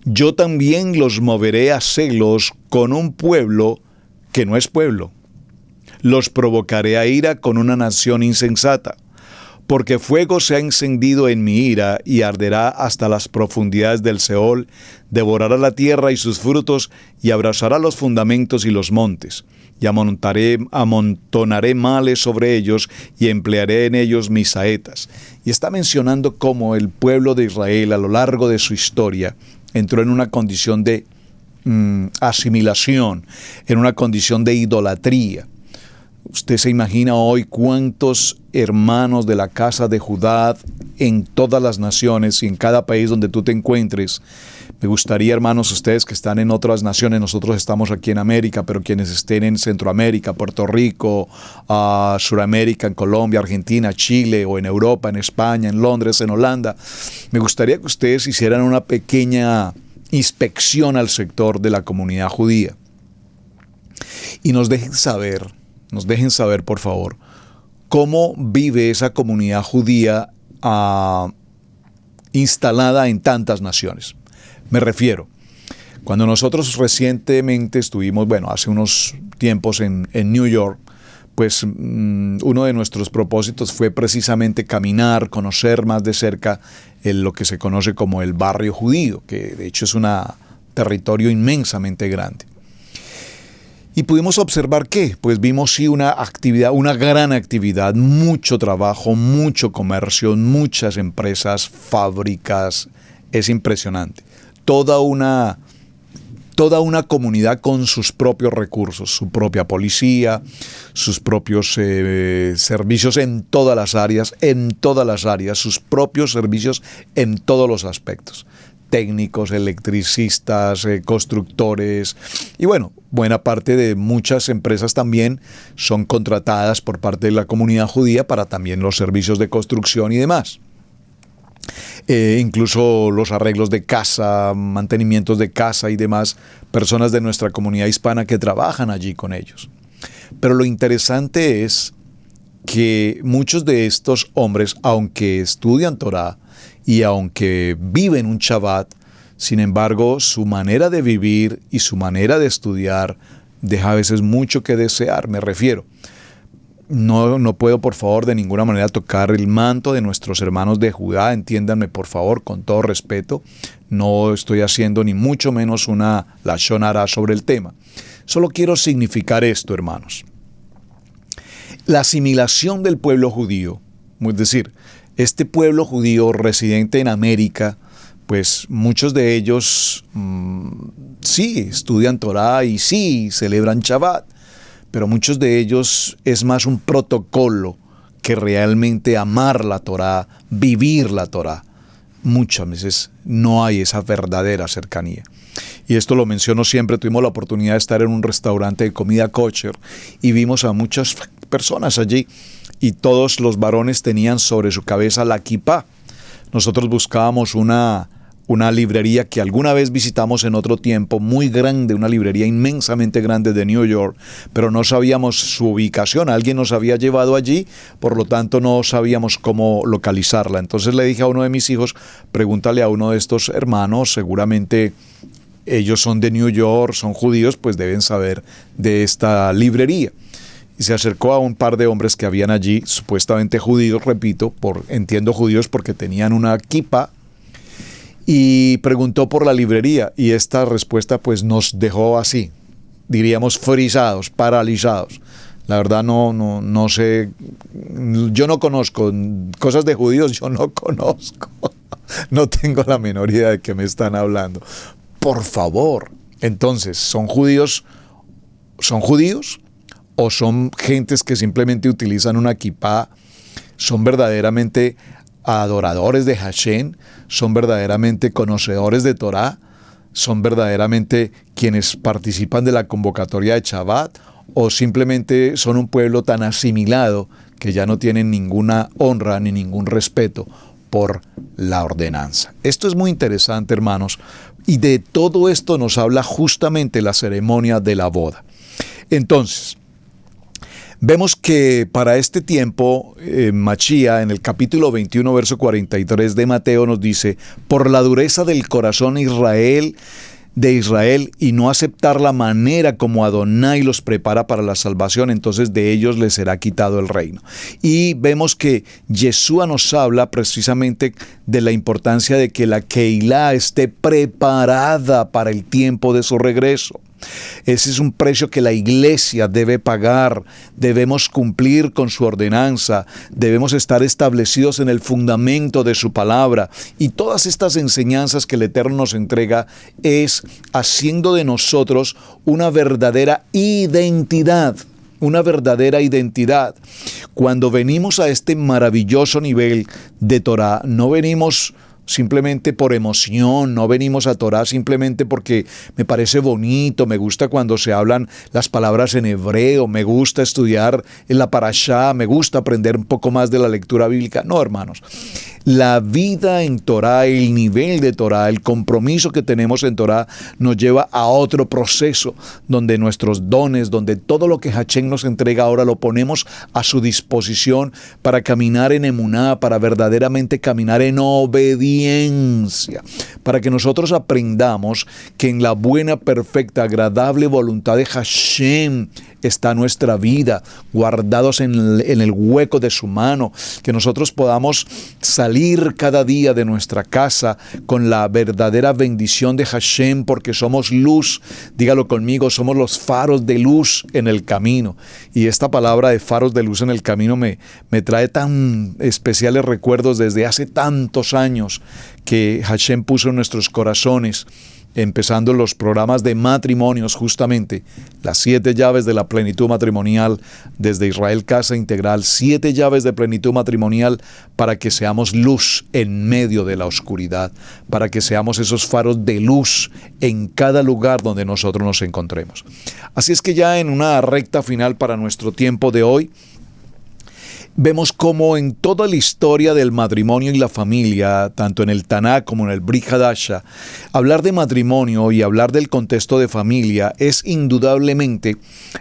Yo también los moveré a celos con un pueblo que no es pueblo. Los provocaré a ira con una nación insensata, porque fuego se ha encendido en mi ira y arderá hasta las profundidades del Seol, devorará la tierra y sus frutos y abrazará los fundamentos y los montes. Y amontonaré males sobre ellos y emplearé en ellos mis saetas. Y está mencionando cómo el pueblo de Israel a lo largo de su historia entró en una condición de asimilación, en una condición de idolatría. Usted se imagina hoy cuántos hermanos de la casa de Judá en todas las naciones y en cada país donde tú te encuentres. Me gustaría, hermanos, ustedes que están en otras naciones, nosotros estamos aquí en América, pero quienes estén en Centroamérica, Puerto Rico, Suramérica, en Colombia, Argentina, Chile, o en Europa, en España, en Londres, en Holanda, me gustaría que ustedes hicieran una pequeña inspección al sector de la comunidad judía y nos dejen saber, por favor, cómo vive esa comunidad judía instalada en tantas naciones. Me refiero, cuando nosotros recientemente estuvimos, hace unos tiempos en New York, pues uno de nuestros propósitos fue precisamente caminar, conocer más de cerca lo que se conoce como el barrio judío, que de hecho es un territorio inmensamente grande. Y pudimos observar que, pues vimos sí una gran actividad, mucho trabajo, mucho comercio, muchas empresas, fábricas, es impresionante. Toda una comunidad con sus propios recursos, su propia policía, sus propios servicios en todas las áreas, sus propios servicios en todos los aspectos. Técnicos, electricistas, constructores y buena parte de muchas empresas también son contratadas por parte de la comunidad judía para también los servicios de construcción y demás. Incluso los arreglos de casa, mantenimientos de casa y demás, personas de nuestra comunidad hispana que trabajan allí con ellos. Pero lo interesante es que muchos de estos hombres, aunque estudian Torah y aunque viven un Shabbat, sin embargo, su manera de vivir y su manera de estudiar deja a veces mucho que desear. Me refiero, no puedo por favor de ninguna manera tocar el manto de nuestros hermanos de Judá, entiéndanme por favor con todo respeto, no estoy haciendo ni mucho menos una lashon hara sobre el tema. Solo quiero significar esto, hermanos. La asimilación del pueblo judío, es decir, este pueblo judío residente en América, pues muchos de ellos sí estudian Torah y sí celebran Shabbat, pero muchos de ellos es más un protocolo que realmente amar la Torah, vivir la Torah. Muchas veces no hay esa verdadera cercanía. Y esto lo menciono siempre, tuvimos la oportunidad de estar en un restaurante de comida kosher y vimos a muchas personas allí y todos los varones tenían sobre su cabeza la kipá. Nosotros buscábamos una librería que alguna vez visitamos en otro tiempo, muy grande, una librería inmensamente grande de New York, pero no sabíamos su ubicación, alguien nos había llevado allí, por lo tanto no sabíamos cómo localizarla. Entonces le dije a uno de mis hijos, pregúntale a uno de estos hermanos, seguramente ellos son de New York, son judíos, pues deben saber de esta librería. Y se acercó a un par de hombres que habían allí, supuestamente judíos, repito, entiendo judíos porque tenían una kipá, y preguntó por la librería y esta respuesta pues nos dejó así, diríamos frisados, paralizados. La verdad no sé, yo no conozco, cosas de judíos yo no conozco, no tengo la menor idea de qué me están hablando. Por favor, entonces, ¿son judíos o son gentes que simplemente utilizan una kipá? ¿Son verdaderamente adoradores de Hashem? ¿Son verdaderamente conocedores de Torah? ¿Son verdaderamente quienes participan de la convocatoria de Shabbat? ¿O simplemente son un pueblo tan asimilado que ya no tienen ninguna honra ni ningún respeto por la ordenanza? Esto es muy interesante, hermanos, y de todo esto nos habla justamente la ceremonia de la boda. Entonces, vemos que para este tiempo, Machía, en el capítulo 21, verso 43 de Mateo, nos dice: por la dureza del corazón de Israel y no aceptar la manera como Adonai los prepara para la salvación, entonces de ellos les será quitado el reino. Y vemos que Yeshua nos habla precisamente de la importancia de que la Keilah esté preparada para el tiempo de su regreso. Ese es un precio que la iglesia debe pagar. Debemos cumplir con su ordenanza, debemos estar establecidos en el fundamento de su palabra, y todas estas enseñanzas que el Eterno nos entrega es haciendo de nosotros una verdadera identidad. Cuando venimos a este maravilloso nivel de Torah, no venimos simplemente por emoción, no venimos a Torah simplemente porque me parece bonito, me gusta cuando se hablan las palabras en hebreo, me gusta estudiar en la parashá, me gusta aprender un poco más de la lectura bíblica. No, hermanos, la vida en Torah, el nivel de Torah, el compromiso que tenemos en Torah nos lleva a otro proceso donde nuestros dones, donde todo lo que Hashem nos entrega ahora lo ponemos a su disposición para caminar en emuná, para verdaderamente caminar en obediencia, para que nosotros aprendamos que en la buena, perfecta, agradable voluntad de Hashem está nuestra vida, guardados en el hueco de su mano, que nosotros podamos salir cada día de nuestra casa con la verdadera bendición de Hashem, porque somos luz. Dígalo conmigo: somos los faros de luz en el camino. Y esta palabra de faros de luz en el camino me trae tan especiales recuerdos desde hace tantos años que Hashem puso en nuestros corazones, empezando los programas de matrimonios, justamente las 7 llaves de la plenitud matrimonial desde Israel Casa Integral, 7 llaves de plenitud matrimonial para que seamos luz en medio de la oscuridad, para que seamos esos faros de luz en cada lugar donde nosotros nos encontremos. Así es que ya en una recta final para nuestro tiempo de hoy, vemos cómo en toda la historia del matrimonio y la familia, tanto en el Tanakh como en el Brit Hadasha, hablar de matrimonio y hablar del contexto de familia es indudablemente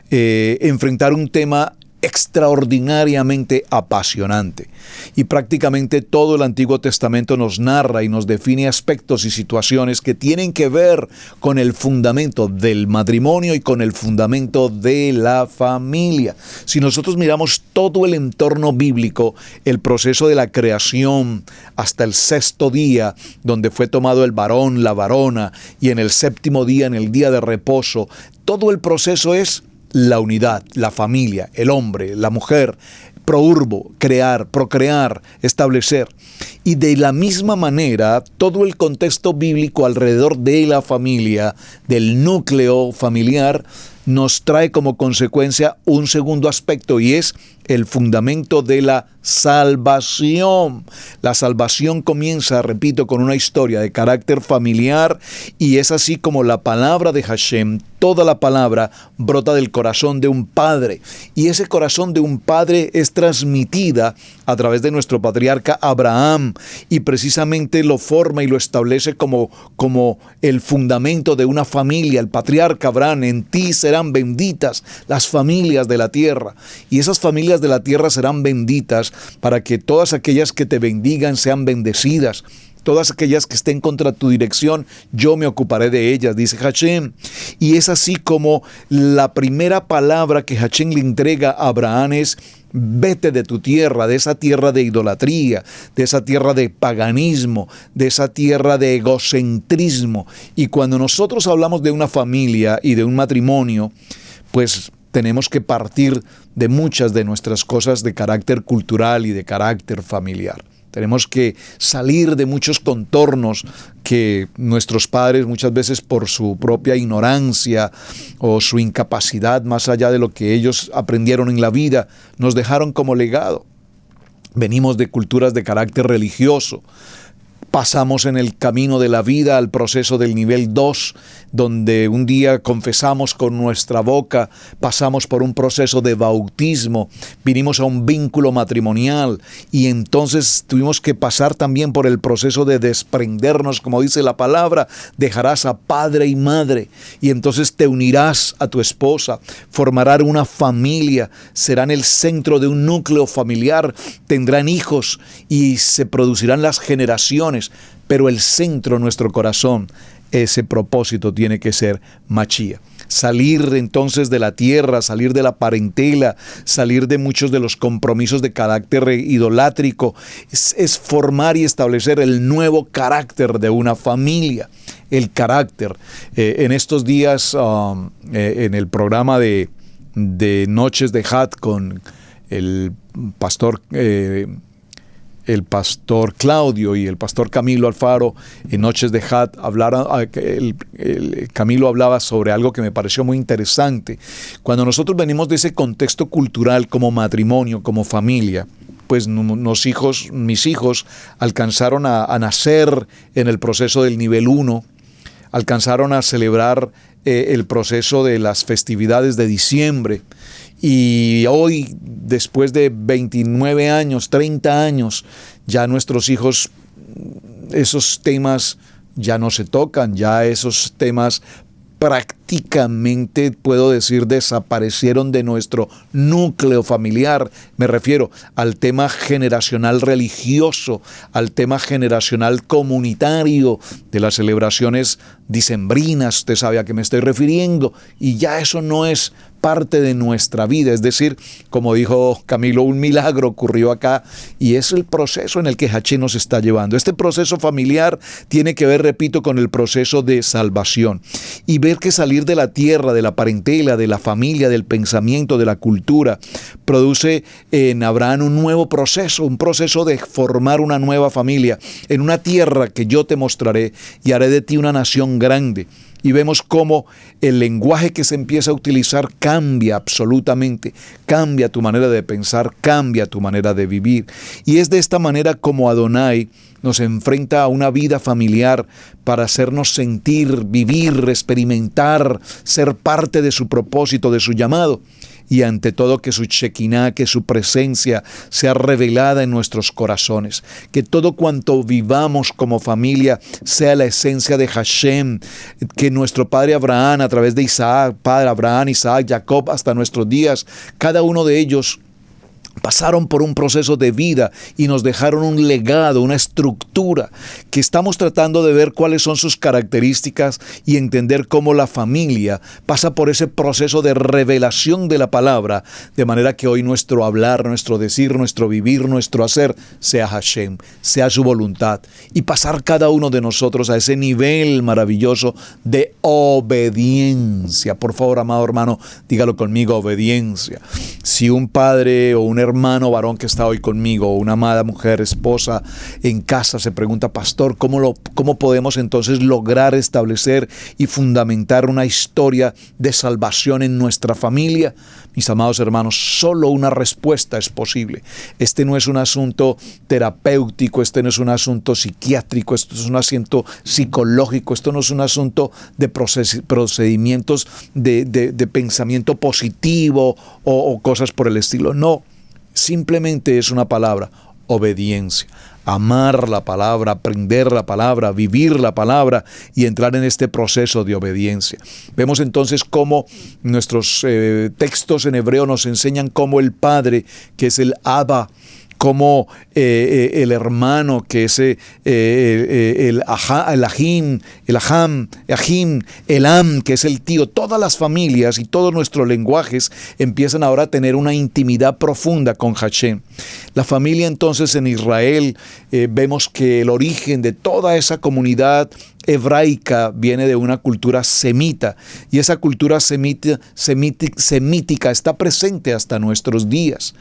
enfrentar un tema extraordinariamente apasionante. Y prácticamente todo el Antiguo Testamento nos narra y nos define aspectos y situaciones que tienen que ver con el fundamento del matrimonio y con el fundamento de la familia. Si nosotros miramos todo el entorno bíblico, el proceso de la creación hasta el 6º día, donde fue tomado el varón, la varona, y en el 7º día, en el día de reposo, todo el proceso es la unidad, la familia, el hombre, la mujer, prourbo, crear, procrear, establecer. Y de la misma manera, todo el contexto bíblico alrededor de la familia, del núcleo familiar, nos trae como consecuencia un segundo aspecto, y es el fundamento de la salvación. La salvación comienza, repito, con una historia de carácter familiar, y es así como la palabra de Hashem, toda la palabra, brota del corazón de un padre, y ese corazón de un padre es transmitida a través de nuestro patriarca Abraham, y precisamente lo forma y lo establece como el fundamento de una familia. El patriarca Abraham: en ti serán benditas las familias de la tierra, y esas familias de la tierra serán benditas para que todas aquellas que te bendigan sean bendecidas. Todas aquellas que estén contra tu dirección, yo me ocuparé de ellas, dice Hashem. Y es así como la primera palabra que Hashem le entrega a Abraham es: Vete de tu tierra, de esa tierra de idolatría, de esa tierra de paganismo, de esa tierra de egocentrismo. Y cuando nosotros hablamos de una familia y de un matrimonio, pues tenemos que partir de muchas de nuestras cosas de carácter cultural y de carácter familiar. Tenemos que salir de muchos contornos que nuestros padres muchas veces por su propia ignorancia o su incapacidad más allá de lo que ellos aprendieron en la vida, nos dejaron como legado. Venimos de culturas de carácter religioso. Pasamos en el camino de la vida al proceso del nivel 2, donde un día confesamos con nuestra boca, pasamos por un proceso de bautismo, vinimos a un vínculo matrimonial y entonces tuvimos que pasar también por el proceso de desprendernos, como dice la palabra, dejarás a padre y madre y entonces te unirás a tu esposa, formarán una familia, serán el centro de un núcleo familiar, tendrán hijos y se producirán las generaciones. Pero el centro de nuestro corazón, ese propósito tiene que ser Machía. Salir entonces de la tierra, salir de la parentela, salir de muchos de los compromisos de carácter idolátrico, es formar y establecer el nuevo carácter de una familia. El carácter. En estos días, en el programa de Noches de Had con el pastor Claudio y el pastor Camilo Alfaro en Noches de Had, Camilo hablaba sobre algo que me pareció muy interesante. Cuando nosotros venimos de ese contexto cultural como matrimonio, como familia, pues mis hijos alcanzaron a nacer en el proceso del nivel 1, alcanzaron a celebrar el proceso de las festividades de diciembre. Y hoy, después de 29 años, 30 años, ya nuestros hijos, esos temas ya no se tocan, ya esos temas prácticamente, puedo decir, desaparecieron de nuestro núcleo familiar. Me refiero al tema generacional religioso, al tema generacional comunitario de las celebraciones dicembrinas. Usted sabe a qué me estoy refiriendo. Y ya eso no es parte de nuestra vida. Es decir, como dijo Camilo, un milagro ocurrió acá y es el proceso en el que Hachí nos está llevando. Este proceso familiar tiene que ver, repito, con el proceso de salvación y ver que salir de la tierra, de la parentela, de la familia, del pensamiento, de la cultura, produce en Abraham un nuevo proceso, un proceso de formar una nueva familia en una tierra que yo te mostraré y haré de ti una nación grande. Y vemos cómo el lenguaje que se empieza a utilizar cambia absolutamente, cambia tu manera de pensar, cambia tu manera de vivir. Y es de esta manera como Adonai nos enfrenta a una vida familiar para hacernos sentir, vivir, experimentar, ser parte de su propósito, de su llamado. Y ante todo que su Shekinah, que su presencia sea revelada en nuestros corazones. Que todo cuanto vivamos como familia sea la esencia de Hashem. Que nuestro padre Abraham, a través de Isaac, padre Abraham, Isaac, Jacob, hasta nuestros días, cada uno de ellos pasaron por un proceso de vida y nos dejaron un legado, una estructura que estamos tratando de ver cuáles son sus características y entender cómo la familia pasa por ese proceso de revelación de la palabra, de manera que hoy nuestro hablar, nuestro decir, nuestro vivir, nuestro hacer sea Hashem, sea su voluntad y pasar cada uno de nosotros a ese nivel maravilloso de obediencia. Por favor, amado hermano, dígalo conmigo, obediencia. Si un padre o un hermano varón que está hoy conmigo, o una amada mujer, esposa en casa, se pregunta, pastor, ¿cómo podemos entonces lograr establecer y fundamentar una historia de salvación en nuestra familia? Mis amados hermanos, solo una respuesta es posible. Este no es un asunto terapéutico, este no es un asunto psiquiátrico, esto es un asunto psicológico, esto no es un asunto de procedimientos de pensamiento positivo o cosas por el estilo. No. Simplemente es una palabra, obediencia. Amar la palabra, aprender la palabra, vivir la palabra y entrar en este proceso de obediencia. Vemos entonces cómo nuestros textos en hebreo nos enseñan cómo el Padre, que es el Abba, como el hermano que es el Ahim, Elam, que es el tío, todas las familias y todos nuestros lenguajes empiezan ahora a tener una intimidad profunda con Hashem. La familia entonces en Israel, vemos que el origen de toda esa comunidad hebraica viene de una cultura semita, y esa cultura semítica está presente hasta nuestros días.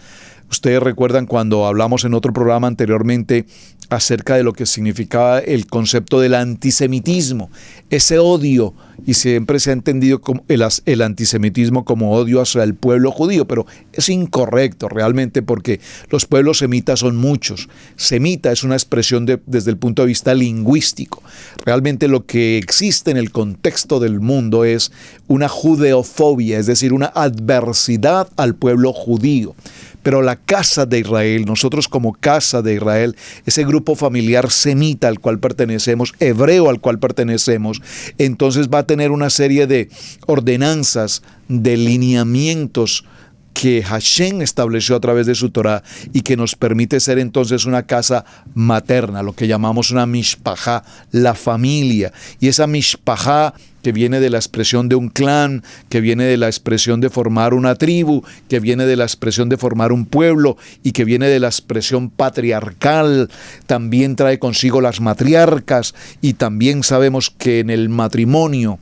Ustedes recuerdan cuando hablamos en otro programa anteriormente acerca de lo que significaba el concepto del antisemitismo, ese odio, y siempre se ha entendido como el antisemitismo como odio hacia el pueblo judío, pero es incorrecto realmente, porque los pueblos semitas son muchos. Semita es una expresión desde el punto de vista lingüístico. Realmente lo que existe en el contexto del mundo es una judeofobia, es decir, una adversidad al pueblo judío. Pero la casa de Israel, nosotros como casa de Israel, ese grupo familiar semita al cual pertenecemos, hebreo al cual pertenecemos, entonces va a tener una serie de ordenanzas, de lineamientos que Hashem estableció a través de su Torah y que nos permite ser entonces una casa materna, lo que llamamos una mishpajá, la familia. Y esa mishpajá que viene de la expresión de un clan, que viene de la expresión de formar una tribu, que viene de la expresión de formar un pueblo y que viene de la expresión patriarcal, también trae consigo las matriarcas, y también sabemos que en el matrimonio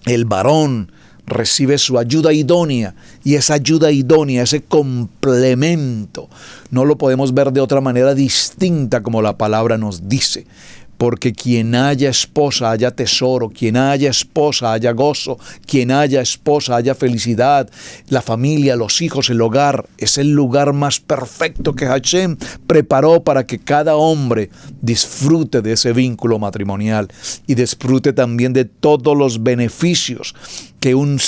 el varón recibe su ayuda idónea, y esa ayuda idónea, ese complemento, no lo podemos ver de otra manera distinta como la palabra nos dice. Porque quien haya esposa haya tesoro, quien haya esposa haya gozo, quien haya esposa haya felicidad. La familia, los hijos, el hogar es el lugar más perfecto que Hashem preparó para que cada hombre disfrute de ese vínculo matrimonial y disfrute también de todos los beneficios que un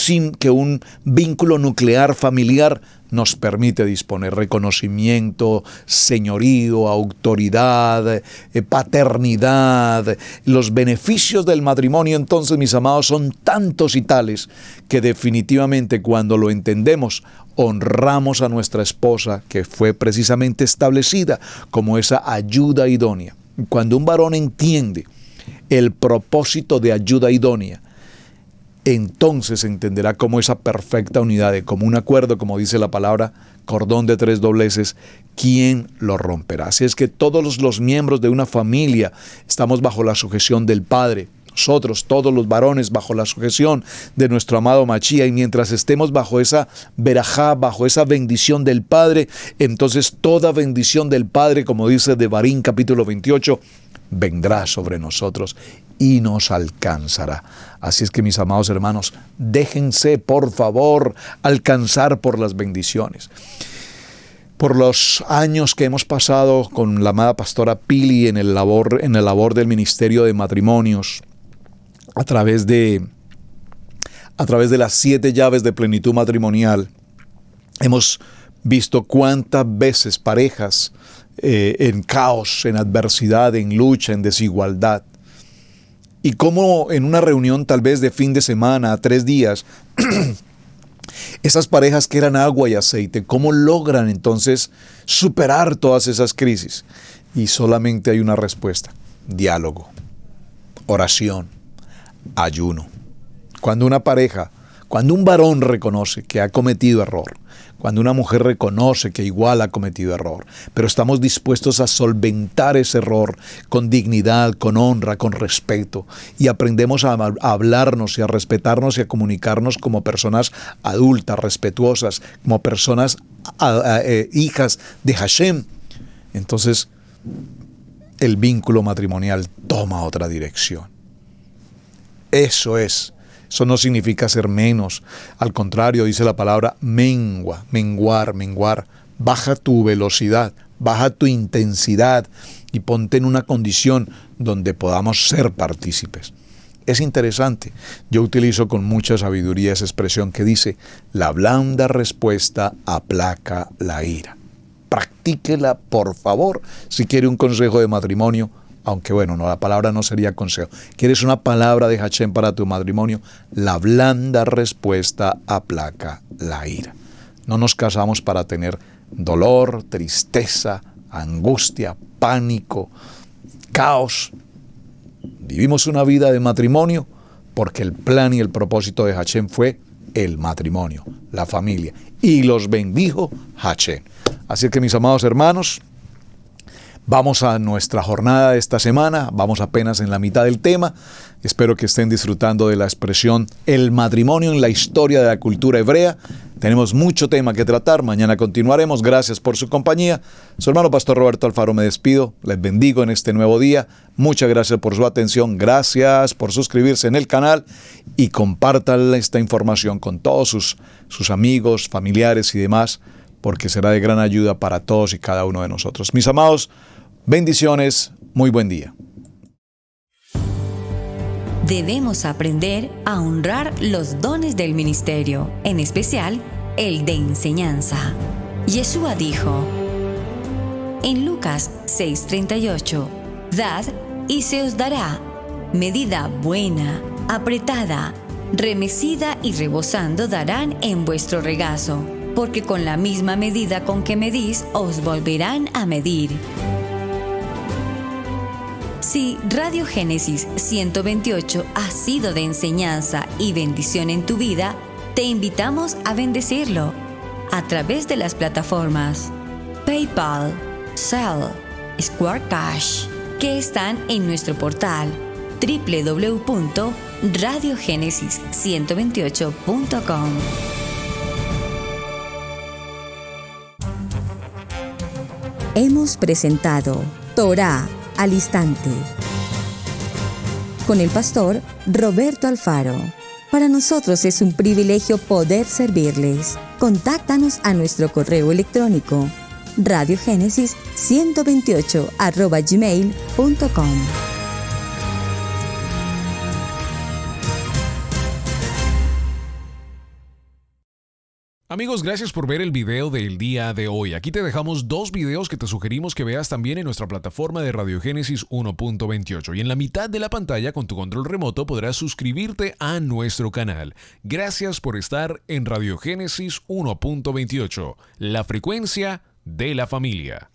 vínculo nuclear familiar nos permite disponer: reconocimiento, señorío, autoridad, paternidad. Los beneficios del matrimonio, entonces, mis amados, son tantos y tales que definitivamente cuando lo entendemos, honramos a nuestra esposa, que fue precisamente establecida como esa ayuda idónea. Cuando un varón entiende el propósito de ayuda idónea, entonces entenderá cómo esa perfecta unidad, de común acuerdo, como dice la palabra, cordón de 3 dobleces, ¿quién lo romperá? Así es que todos los miembros de una familia estamos bajo la sujeción del Padre. Nosotros, todos los varones, bajo la sujeción de nuestro amado Machía, y mientras estemos bajo esa verajá, bajo esa bendición del Padre, entonces toda bendición del Padre, como dice Devarim capítulo 28, vendrá sobre nosotros y nos alcanzará. Así es que, mis amados hermanos, déjense por favor alcanzar por las bendiciones. Por los años que hemos pasado con la amada pastora Pili en el labor del ministerio de matrimonios, a través de las 7 llaves de plenitud matrimonial, hemos visto cuántas veces parejas en caos, en adversidad, en lucha, en desigualdad, y cómo en una reunión tal vez de fin de semana, 3 días, esas parejas que eran agua y aceite, cómo logran entonces superar todas esas crisis. Y solamente hay una respuesta: diálogo, oración, ayuno. Cuando un varón reconoce que ha cometido error, cuando una mujer reconoce que igual ha cometido error, pero estamos dispuestos a solventar ese error con dignidad, con honra, con respeto, y aprendemos a hablarnos y a respetarnos y a comunicarnos como personas adultas, respetuosas, como personas hijas de Hashem, entonces el vínculo matrimonial toma otra dirección. Eso no significa ser menos. Al contrario, dice la palabra menguar. Baja tu velocidad, baja tu intensidad y ponte en una condición donde podamos ser partícipes. Es interesante. Yo utilizo con mucha sabiduría esa expresión que dice: la blanda respuesta aplaca la ira. Practíquela, por favor, si quiere un consejo de matrimonio. Aunque bueno, la palabra no sería consejo. ¿Quieres una palabra de Hashem para tu matrimonio? La blanda respuesta aplaca la ira. No nos casamos para tener dolor, tristeza, angustia, pánico, caos. Vivimos una vida de matrimonio porque el plan y el propósito de Hashem fue el matrimonio, la familia. Y los bendijo Hashem. Así que, mis amados hermanos, vamos a nuestra jornada de esta semana. Vamos apenas en la mitad del tema. Espero que estén disfrutando de la expresión el matrimonio en la historia de la cultura hebrea. Tenemos mucho tema que tratar. Mañana continuaremos. Gracias por su compañía. Su hermano Pastor Roberto Alfaro me despido. Les bendigo en este nuevo día. Muchas gracias por su atención. Gracias por suscribirse en el canal y compartan esta información con todos sus amigos, familiares y demás, porque será de gran ayuda para todos y cada uno de nosotros. Mis amados, bendiciones. Muy buen día. Debemos aprender a honrar los dones del ministerio, en especial el de enseñanza. Yeshua dijo en Lucas 6:38, «Dad y se os dará, medida buena, apretada, remecida y rebosando darán en vuestro regazo, porque con la misma medida con que medís os volverán a medir». Si Radio Génesis 128 ha sido de enseñanza y bendición en tu vida, te invitamos a bendecirlo a través de las plataformas PayPal, Zelle, Square Cash, que están en nuestro portal www.radiogenesis128.com. Hemos presentado Torá al Instante con el pastor Roberto Alfaro. Para nosotros es un privilegio poder servirles. Contáctanos a nuestro correo electrónico radiogenesis128@gmail.com. Amigos, gracias por ver el video del día de hoy. Aquí te dejamos 2 videos que te sugerimos que veas también en nuestra plataforma de Radio Génesis 1.28. Y en la mitad de la pantalla, con tu control remoto, podrás suscribirte a nuestro canal. Gracias por estar en Radio Génesis 1.28, la frecuencia de la familia.